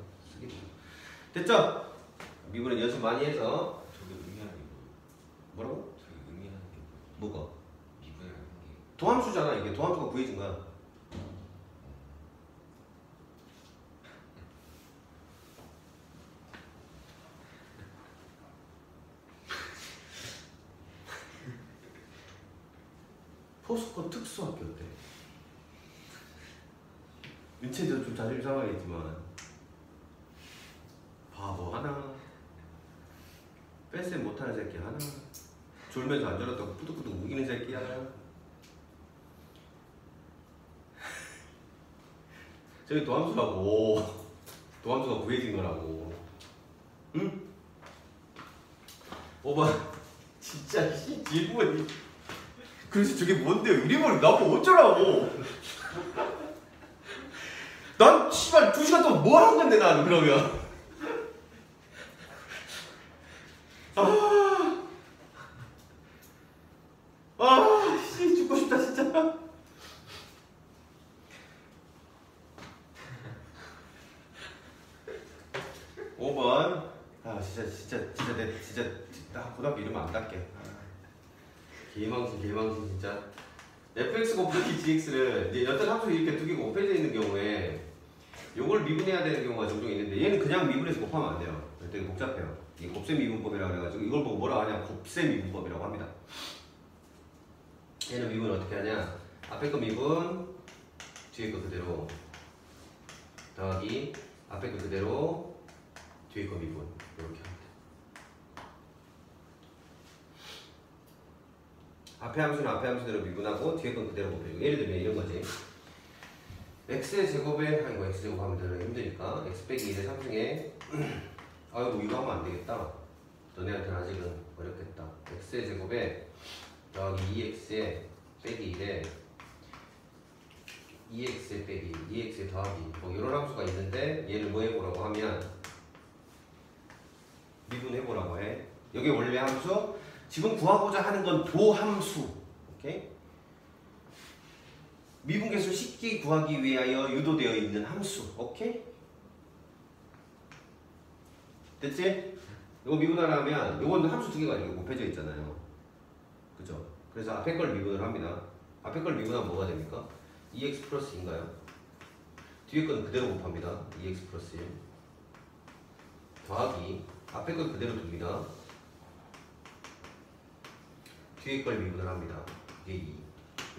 됐죠? 미분은 연습 많이 해서 저게 의미하는 게 뭐예요? 뭐라고? 저게 의미하는 게 뭐예요? 뭐가? 미분이라는 게 도함수잖아 이게 도함수가 구해진 거야. 포스코 특수학교 때 윤채도 좀 자존심 상하겠지만 바보 하나 뺄셈 못하는 새끼 하나 졸면서 안 졸았다고 뿌득뿌득 우기는 새끼 하나 저기 도함수라고. 도함수가 구해진 거라고. 응? 5번. 진짜 씨 질문이. 그래서 저게 뭔데요? 이름을 나보고 어쩌라고. 난 씨발 2시간 동안 뭘 한 건데 나는 그러면. 씨 죽고 싶다 진짜. 진짜 나 고등학교 이러면 안 닦게. 개망신 진짜. fx 곱하기 gx를 이제 여튼 함수 이렇게 두 개 곱해져 있는 경우에 요걸 미분해야 되는 경우가 종종 있는데 얘는 그냥 미분해서 곱하면 안 돼요. 되게 복잡해요. 이 곱셈 미분법이라고 해가지고 이걸 보고 뭐라 하냐? 곱셈 미분법이라고 합니다. 얘는 미분 어떻게 하냐? 앞에 거 미분, 뒤에 거 그대로 더하기 앞에 거 그대로 뒤에 거 미분 이렇게 합니다. 앞에 함수는 앞에 함수대로 미분하고 뒤에 건 그대로 곱해주고 예를 들면 이런 거지. x의 제곱에 아이고 x제곱 하면 되려 힘드니까 x 빼기 1의 3승에 아이고 이거 하면 안 되겠다. 너네한테는 아직은 어렵겠다. x의 제곱에 더하기 2x에 빼기 1에 2x에 빼기 2x에 더하기 뭐 이런 함수가 있는데 얘를 뭐 해보라고 하면 미분해보라고 해. 여기 원래 함수 지금 구하고자 하는 건 도함수. 오케이? 미분계수 쉽게 구하기 위하여 유도되어 있는 함수. 오케이? 됐지? 이거 미분하려면 이건 함수 두 개가 이렇게 곱해져 있잖아요. 그죠? 그래서 앞에 걸 미분을 합니다. 앞에 걸 미분하면 뭐가 됩니까? 2x 플러스 2인가요? 뒤에 건 그대로 곱합니다. 2x 플러스 1 더하기 앞에 걸 그대로 둡니다. 뒤에 걸 미분을 합니다. 이게 2.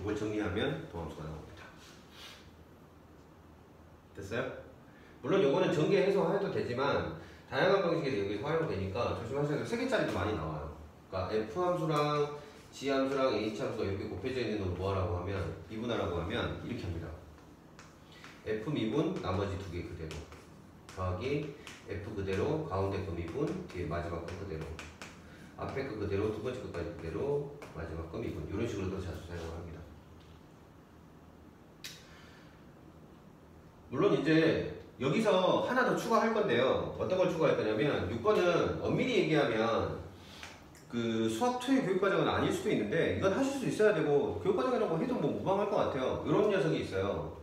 이걸 정리하면 도함수가 나옵니다. 됐어요? 물론 이거는 전개 해석해도 되지만 다양한 방식에서 여기서 활용되니까 조심하셔야 돼요. 3개짜리도 많이 나와요. 그러니까 F함수랑 G함수랑 H함수가 이렇게 곱해져 있는 걸 뭐하라고 하면 미분하라고 하면 이렇게 합니다. F 미분 나머지 두 개 그대로 더하기 F 그대로 가운데 거 미분 뒤에 마지막 거 그대로 앞에 거 그대로 두 번째 거까지 그대로 마지막 거 미분 이런 식으로도 자주 사용을 합니다. 물론 이제 여기서 하나 더 추가할 건데요. 어떤 걸 추가할 거냐면 6번은 엄밀히 얘기하면 그 수학 토익 교육과정은 아닐 수도 있는데 이건 하실 수 있어야 되고 교육과정이라고 해도 뭐 무방할 것 같아요. 이런 녀석이 있어요.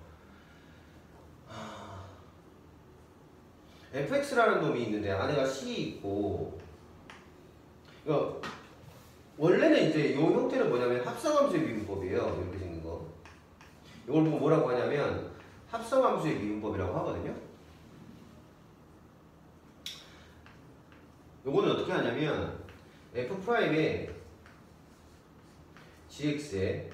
fx라는 놈이 있는데 안에가 c 있고 그러니까 원래는 이제 이 형태는 뭐냐면 합성함수의 미분법이에요. 이렇게 생긴 거. 이걸 보고 뭐라고 하냐면 합성함수의 미분법이라고 하거든요. 요거는 어떻게 하냐면 f'에 gx에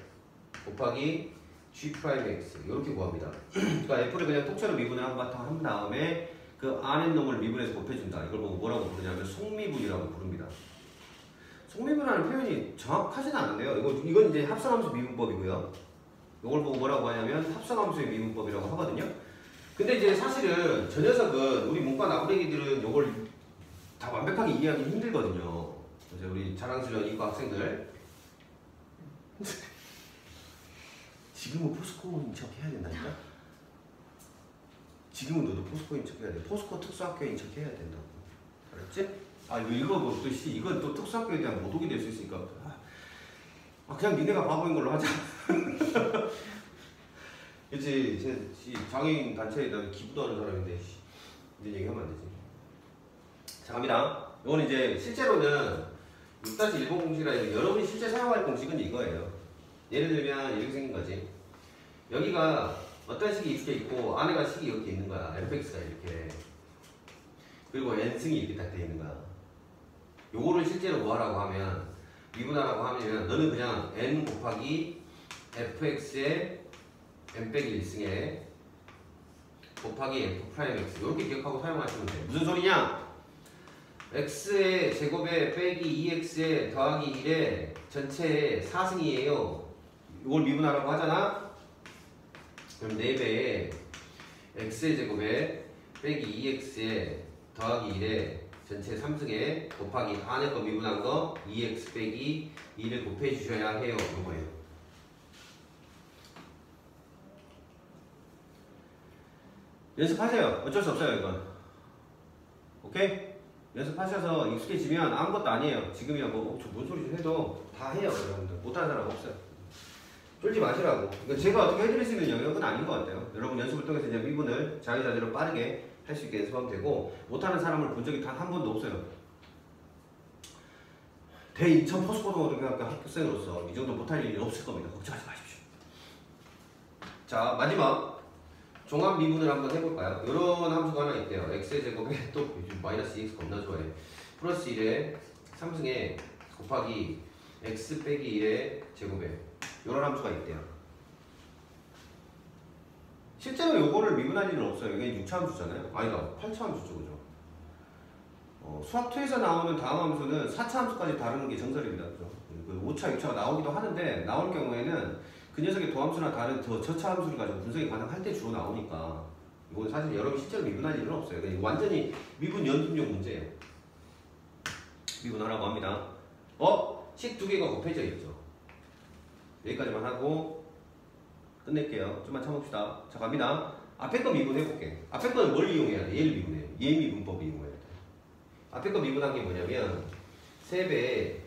곱하기 g'x 이렇게 구합니다. 그러니까 f를 그냥 통째로 미분을 한 다음에 그 안에 놈을 미분해서 곱해준다. 이걸 보고 뭐라고 부르냐면 속미분이라고 부릅니다. 속미분이라는 표현이 정확하지는 않은데요. 이건 이제 합성함수 미분법이고요. 이걸 보고 뭐라고 하냐면 합성함수의 미분법이라고 하거든요. 근데 이제 사실은 저 녀석은 우리 문과 나부랭이들은 이걸 다 완벽하게 이해하기 힘들거든요. 이제 우리 자랑스러운 이과 학생들 지금은 포스코인 척 해야 된다니까? 지금은 너도 포스코인 척 해야 돼. 포스코 특수학교인 척 해야 된다고. 알았지? 아 이거 뭐 또 이건 또 특수학교에 대한 모독이 될 수 있으니까 그냥 니네가 바보인 걸로 하자. 그치 제 장애인 단체에다 기부도 하는 사람인데 이제 얘기하면 안 되지. 자 갑니다. 이거는 이제 실제로는 6-1번 공식이라 해서 여러분이 실제 사용할 공식은 이거예요. 예를 들면 이렇게 생긴 거지. 여기가 어떤 식이 이렇게 있고 안에가 식이 이렇게 있는 거야. fx가 이렇게. 그리고 n승이 이렇게 딱 돼 있는 거야. 요거를 실제로 뭐 하라고 하면 미분하라고 하면 너는 그냥 n 곱하기 fx에 n 빼기 1승에 곱하기 f'x 이렇게 기억하고 사용하시면 돼. 무슨 소리냐? x의 제곱에 빼기 2x에 더하기 1에 전체에 4승이에요. 이걸 미분하라고 하잖아? 그럼 4배에 x의 제곱에 빼기 2x에 더하기 1에 전체 3승에 곱하기 안에 거 미분한 거 2x 빼기 2를 곱해 주셔야 해요. 이거예요. 연습하세요. 어쩔 수 없어요, 이건. 오케이? 연습하셔서 익숙해지면 아무것도 아니에요. 지금이야 뭐, 저 뭔 소리 좀 해도 다 해요, 여러분들. 못하는 사람 없어요. 쫄지 마시라고. 그러니까 제가 어떻게 해드릴 수 있는 영역은 아닌 것 같아요. 여러분 연습을 통해서 이제 미분을 자유자재로 빠르게 할 수 있게 연습하면 되고, 못하는 사람을 본 적이 단 한 번도 없어요. 대인천 포스고등학교 학생으로서 이 정도 못할 일이 없을 겁니다. 걱정하지 마십시오. 자, 마지막. 종합 미분을 한번 해볼까요? 이런 함수가 하나 있대요. x의 제곱에 또 마이너스 2x 겁나 좋아해. 플러스 1에 3승에 곱하기 x 빼기 1의 제곱에 이런 함수가 있대요. 실제로 요거를 미분할 일은 없어요. 이게 6차 함수잖아요. 아니다, 8차 함수죠, 그죠? 수학 2에서 나오는 다음 함수는 4차 함수까지 다루는 게 정설입니다. 그죠? 5차, 6차가 나오기도 하는데, 나올 경우에는 그 녀석의 도함수나 다른 더 저차 함수를 가지고 분석이 가능할 때 주로 나오니까, 이건 사실 여러분이 실제로 미분할 일은 없어요. 그냥 완전히 미분 연습용 문제예요. 미분하라고 합니다. 식 2개가 곱해져 있죠. 여기까지만 하고 끝낼게요. 좀만 참읍시다. 자, 갑니다. 앞에 거 미분해볼게. 앞에 거는 뭘 이용해야 돼? 얘를 미분해요. 얘 미분법을 이용해야 돼. 앞에 거 미분한 게 뭐냐면 3배에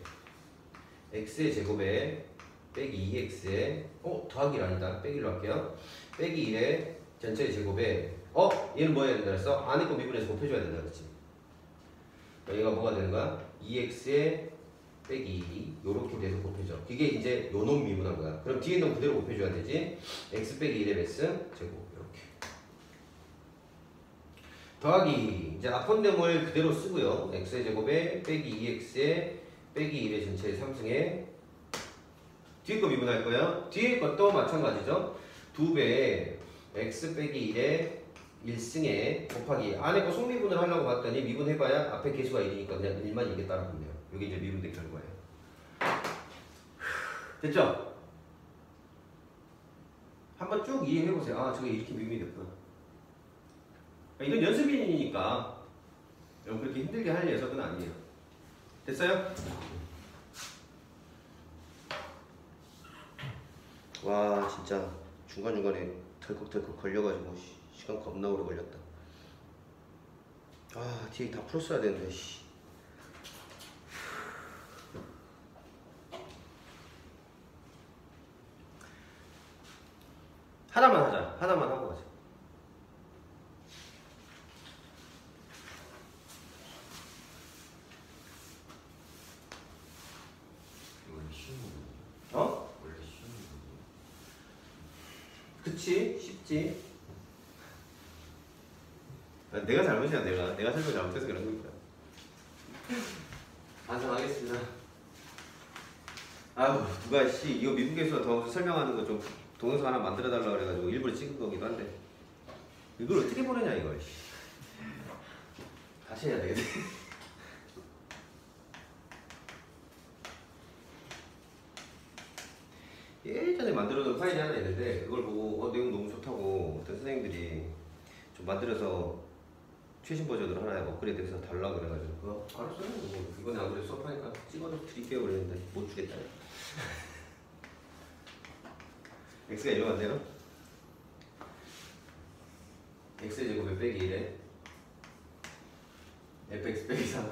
x의 제곱에 빼기 2x에 더하기를 아니다. 빼기로 할게요. 빼기 1에 전체의 제곱에 얘는 뭐 해야 된다 그랬어? 안에 거 미분해서 곱해줘야 된다 그랬지. 그러니까 얘가 뭐가 되는 거야? 2x에 빼기 2 요렇게 돼서 곱해져. 그게 이제 요놈 미분한 거야. 그럼 뒤에 놈 그대로 곱해줘야 되지. x 빼기 1의 베스 제곱 이렇게. 더하기 이제 앞헌놈을 그대로 쓰고요. x의 제곱에 빼기 2x에 빼기 1의 전체의 3승에 뒤에 거 미분할 거예요. 뒤에 것도 마찬가지죠. 2배에 x 빼기 1에 1승에 곱하기 안에 거 속미분을 하려고 봤더니 미분해봐야 앞에 개수가 1이니까 그냥 1만 이게 따라붙네요. 이게 이제 미분된 결과예요. 됐죠? 한번 쭉 이해해보세요. 아, 저게 이렇게 미분이 됐구나. 이건 연습인이니까 여러분 그렇게 힘들게 할 녀석은 아니에요. 됐어요? 와, 진짜 중간중간에 덜컥덜컥 걸려가지고 시간 겁나 오래 걸렸다. 아, 뒤에 다 풀었어야 되는데 씨. 하나만 하자. 하나만 하고 가자. 원래 쉬운 거예요. 원래 쉬운 거예요. 그치? 쉽지? 내가 잘못이야. 내가 설명 잘못해서 그런 겁니다. 반성하겠습니다. 아우, 누가 씨 이거 미국에서 더 설명하는 거 좀 동영상 하나 만들어 달라고 그래가지고 일부러 찍은 거기도 한데 이걸 어떻게 보내냐 이걸. 다시 해야 되겠네. 예전에 만들어놓은 파일이 하나 있는데 그걸 보고 내용 너무 좋다고 어떤 선생님들이 좀 만들어서 최신 버전으로 하나 업그레이드해서 달라고 그래가지고 그거 알았어요. 이번에 안 그래도 수업하니까 찍어서 드릴게요 그랬는데 못 주겠다. x가 이러면 안 돼요? x의 제곱에 빼기 1에 fx 빼기 4.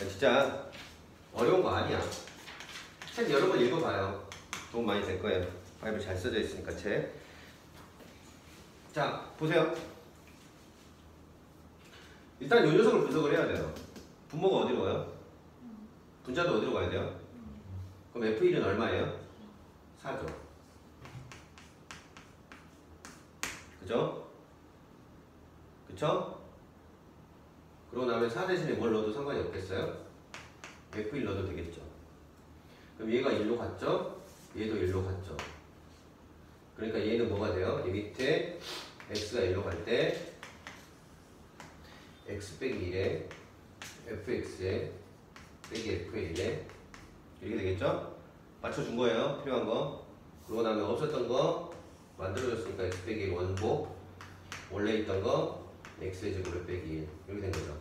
진짜 어려운 거 아니야. 책 여러 번 읽어봐요. 도움 많이 될 거예요. 바이블 잘 써져 있으니까 책. 자, 보세요. 일단 이 녀석을 분석을 해야 돼요. 분모가 어디로 가요? 분자도 어디로 가야 돼요? 그럼 F1은 얼마예요? 4죠. 그죠? 그쵸? 그러고 나면 4 대신에 뭘 넣어도 상관이 없겠어요? F1 넣어도 되겠죠. 그럼 얘가 1로 갔죠? 얘도 1로 갔죠. 그러니까 얘는 뭐가 돼요? 이 밑에 x가 1로 갈 때 x 빼기 1에 fx에 빼기 f의 1에 이렇게 되겠죠? 맞춰준 거예요. 필요한 거. 그러고 나면 없었던 거 만들어졌으니까 x 빼기 1 원고 원래 있던 거 x의 제곱에 빼기 1 이렇게 된 거죠.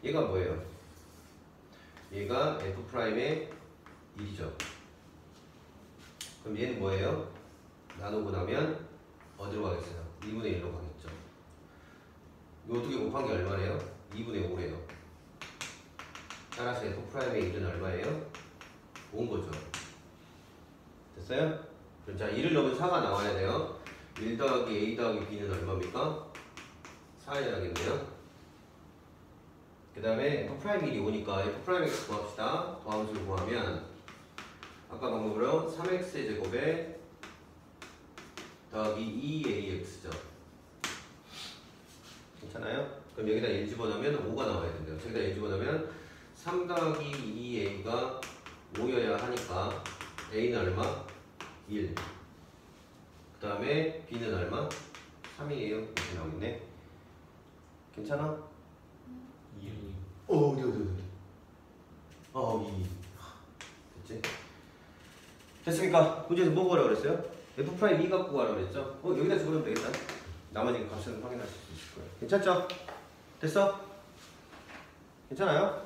얘가 뭐예요? 얘가 f'의 1이죠. 그럼 얘는 뭐예요? 나누고 나면 어디로 가겠어요? 2분의 1로 가겠죠. 이거 두 개 곱한 게 얼마래요? 2분의 5래요. 따라서 f'의 1은 얼마예요? 5인 거죠. 됐어요? 그럼 자, 1을 넣으면 4가 나와야 돼요. 1 더하기 a 더하기 b는 얼마입니까? 4이 나겠네요. 그 다음에 f'이 5니까 f'x 구합시다. 더함수를 구하면 아까 방법으로 3x의 제곱에 더하기 2ax죠. 괜찮아요? 그럼 여기다 1 집어넣으면 5가 나와야 된대요. 저기다 1 집어넣으면 3 더하기 2a가 5여야 하니까 a는 얼마? 1. 그 다음에 b는 얼마? 3이에요. 이렇게 나오겠네. 괜찮아? 2. 어디. 2. 됐지? 됐습니까? 문제에서 뭐 구하라고 그랬어요? f'2 갖고 구하라고 그랬죠? 여기다 집어넣으면 되겠다. 나머지 값은 확인하실 수 있을 거예요. 괜찮죠? 됐어? 괜찮아요?